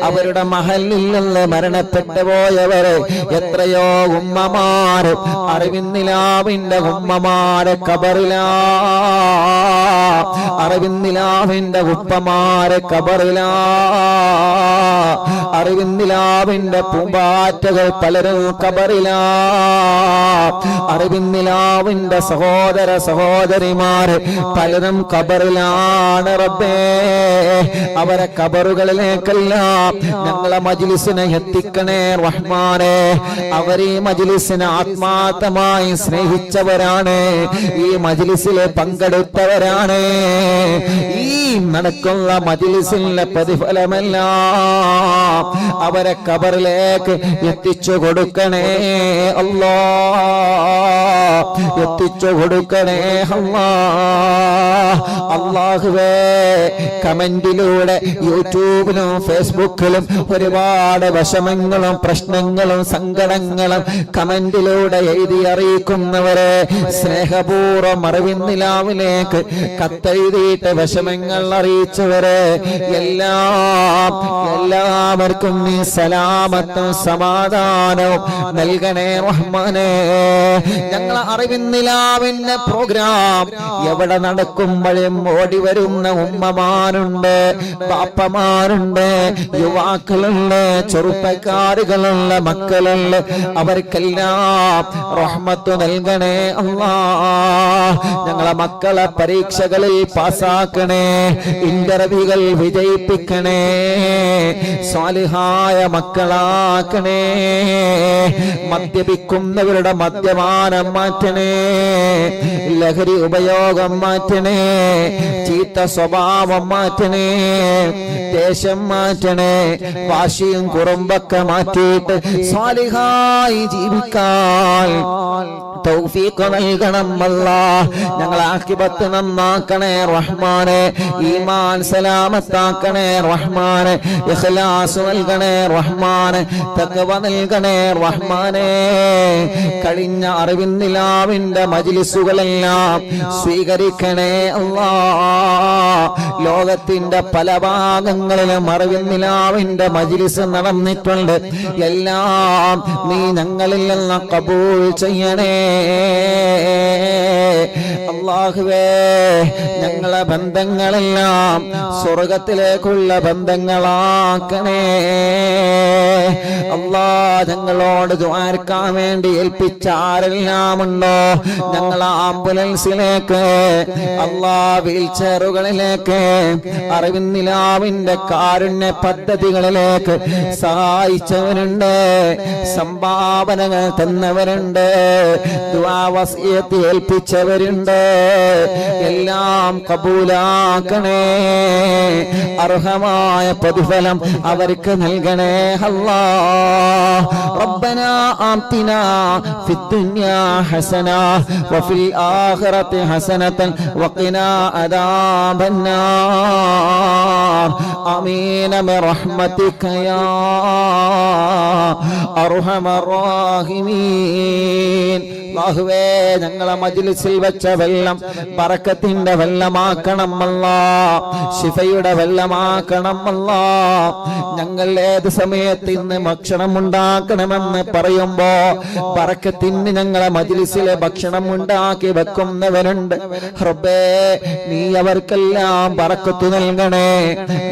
അവരുടെ മഹല്ലിൽ നിന്ന് മരണപ്പെട്ടു പോയവരെ, എത്രയോ ഉമ്മമാര് അറിവിന്നിലാവിന്റെ ഉമ്മമാരെ ഖബറിലാ, അറിവിന്നിലാവിന്റെ ഉപ്പമാരെ ഖബറിലാ, അറിവിന്നിലാവിന്റെ പൂമ്പാറ്റകൾ പലരും ഖബറിലാ, അറിവിന്നിലാവിന്റെ സഹോദര സഹോദരിമാര് പലരും ഖബറിലാണ്. റബ്ബേ, അവരെ ഖബറുകളിലേക്കെല്ലാം ഞങ്ങളെ മജ്ലിസിനെ എത്തിക്കണേ റഹ്മാനേ. അവർ ഈ മജ്ലിസിനെ ആത്മാർത്ഥമായി സ്നേഹിച്ചവരാണ്, ഈ മജ്ലിസിൽ പങ്കെടുത്തവരാണ്. ഈ നടക്കുന്ന മജ്ലിസിന്റെ പ്രതിഫലമെല്ലാം അവരെ ഖബറിലേക്ക് എത്തിച്ചു കൊടുക്കണേ അല്ലാഹ്, എത്തിച്ചു കൊടുക്കണേ അല്ലാഹ്. അല്ലാഹുവേ, കമന്റിലൂടെ യൂട്യൂബിലും ഫേസ്ബുക്കിലും ഒരുപാട് വിഷമങ്ങളും പ്രശ്നങ്ങളും സങ്കടങ്ങളും കമന്റിലൂടെ എഴുതി അറിയിക്കുന്നവരെ, സ്നേഹപൂർവ്വം അറിവിന്നിലാവിലേക്ക് കത്തെഴുതിയിട്ട് വിഷമങ്ങൾ അറിയിച്ചവരെ എല്ലാവർക്കും നീ സലാമത്തും സമാധാനവും നൽകണേ റഹ്മാനേ. ഞങ്ങളെ അറിവിന്നിലാവിന്റെ പ്രോഗ്രാം എവിടെ നടക്കുമ്പോഴും ഓടി വരുന്ന ഉമ്മമാരുണ്ട്, ബാപ്പമാരുണ്ട്, യുവാക്കളുണ്ട്, ചെറുപ്പക്കാരുകളുള്ള മക്കളുണ്ട്, അവർക്കെല്ലാം റഹ്മത്ത് നൽകണേ അല്ലാഹ്. ഞങ്ങളെ മക്കളെ പരീക്ഷകളിൽ പാസ്സാക്കണേ, ഇന്റർവ്യൂകൾ വിജയിപ്പിക്കണേ, സ്വാലിഹായ മക്കളാക്കണേ. മദ്യപിക്കുന്നവരുടെ മദ്യപാനം മാറ്റണേ, ലഹരി ഉപയോഗം മാറ്റണേ, ചീത്ത സ്വഭാവം മാറ്റണേ, ദേശം മാറ്റണേ, വാശിയും കുറുമ്പൊക്കെ മാറ്റിയിട്ട് സ്വാലിഹായി ജീവിക്കാൻ തൗഫീഖ് നൽകണം അല്ലാഹ്. ഞങ്ങളെ ആഖിബത്ത് നന്നാക്കണേ റഹ്മാനേ, ഈമാൻ സലാമത്താക്കണേ റഹ്മാനേ, ഇഖ്ലാസ് നൽകണേ റഹ്മാനേ, തഖ്വ നൽകണേ റഹ്മാനേ. കഴിഞ്ഞ അറിവിന്നിലാവിന്റെ മജ്ലിസുകളെല്ലാം സ്വീകരിക്കണേ അല്ലാഹ്. ലോകത്തിന്റെ പല ഭാഗങ്ങളിലും അറിവിന്നിലാവിന്റെ മജ്ലിസ് നടന്നിട്ടുണ്ട്, എല്ലാം നീ ഞങ്ങളിൽ നിന്ന് ഖബൂൽ ചെയ്യണേ അല്ലാഹുവേ ഞങ്ങളെ ബന്ധങ്ങളെല്ലാം സ്വർഗത്തിലേക്കുള്ള ബന്ധങ്ങളാക്കണേ അല്ലാ. ഞങ്ങളോട് ദുആർക്കാൻ വേണ്ടി ഏൽപ്പിച്ച ആരെല്ലാം ഉണ്ടോ ഞങ്ങൾ ആംബുലൻസിലേക്ക് അല്ലാ, വീൽചെയറുകളിലേക്ക്, അറിവിന്നിലാവിന്റെ കാരുണ്യ പദ്ധതികളിലേക്ക് സഹായിച്ചവരുണ്ട്, സംഭാവനകൾ തന്നവരുണ്ട്, ദുആ വസിയത്ത് ഏൽപ്പിച്ചവരുണ്ട്. എല്ലാം കബൂലാക്കണേ, അർഹമായ പ്രതിഫലം അവർക്ക് നൽകണേ അല്ലാ. റബ്ബനാ ആതിനാ ഫിദ്ദുനിയാ ഹസന വഫിൽ ആഖിറതി ഹസനതൻ വഖിനാ അദാബന്നാർ. ആമീൻ ബിറഹ്മതിക യാ അർഹമർ റഹീമീൻ. അല്ലാഹുവേ ഞങ്ങളെ മജ്ലിസിൽ വെച്ച വെള്ളം ബറക്കത്തിന്റെ വെള്ളമാക്കണം അല്ലാ, ശിഫയുടെ വെള്ളമാക്കണം അല്ലാ. ഞങ്ങൾ ഏത് സമയത്ത് ഇന്ന് ഭക്ഷണം ഉണ്ടാക്കണമെന്ന് പറയുമ്പോ ബറക്കത്തിന് ഞങ്ങളെ മജ്ലിസിലെ ഭക്ഷണം ഉണ്ടാക്കി വെക്കുന്നവരുണ്ട്. റബ്ബേ നീ അവർക്കെല്ലാം ബറക്കത്ത് നൽകണേ.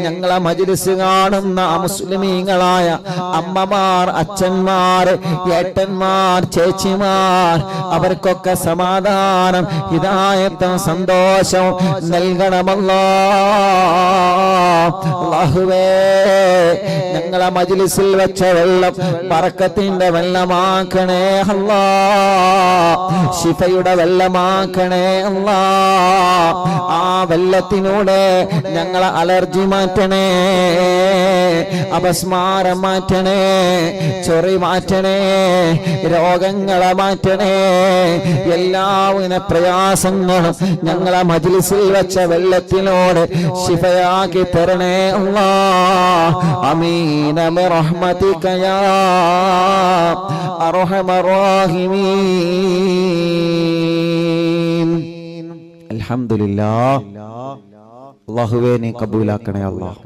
ഞങ്ങളെ മജ്ലിസ് കാണുന്ന മുസ്ലിമീങ്ങളായ അമ്മമാർ, അച്ഛന്മാർ, ഏട്ടന്മാർ, ചേച്ചിമാർ, അവർക്കൊക്കെ സമാധാനം, ഹിദായത്തും സന്തോഷവും നൽകണമല്ലാ. അല്ലാഹുവേ ഞങ്ങളെ മജ്ലിസിൽ വെച്ച വെള്ളം ബറക്കത്തിന്റെ വെള്ളമാക്കണേ അല്ലാ, ശിഫയുടെ വെള്ളമാക്കണേ അല്ലാ. ആ വെള്ളത്തിനൂടെ ഞങ്ങളെ അലർജി മാറ്റണേ, അപസ്മാരം മാറ്റണേ, ചൊറി മാറ്റണേ, രോഗങ്ങളെ മാറ്റണേ. എല്ലാവിധ പ്രയാസങ്ങളും ഞങ്ങളെ മജ്ലിസിൽ വെച്ച വെള്ളത്തിനോട് ശിഫയാക്കി തരണേ അല്ലാ. ആമീൻ ബിറഹ്മതിക യാ അർഹമർ റഹീമീൻ. അൽഹംദുലില്ലാഹ്. അല്ലാഹുവേ നീ കബൂലാക്കണേ അല്ലാഹ്.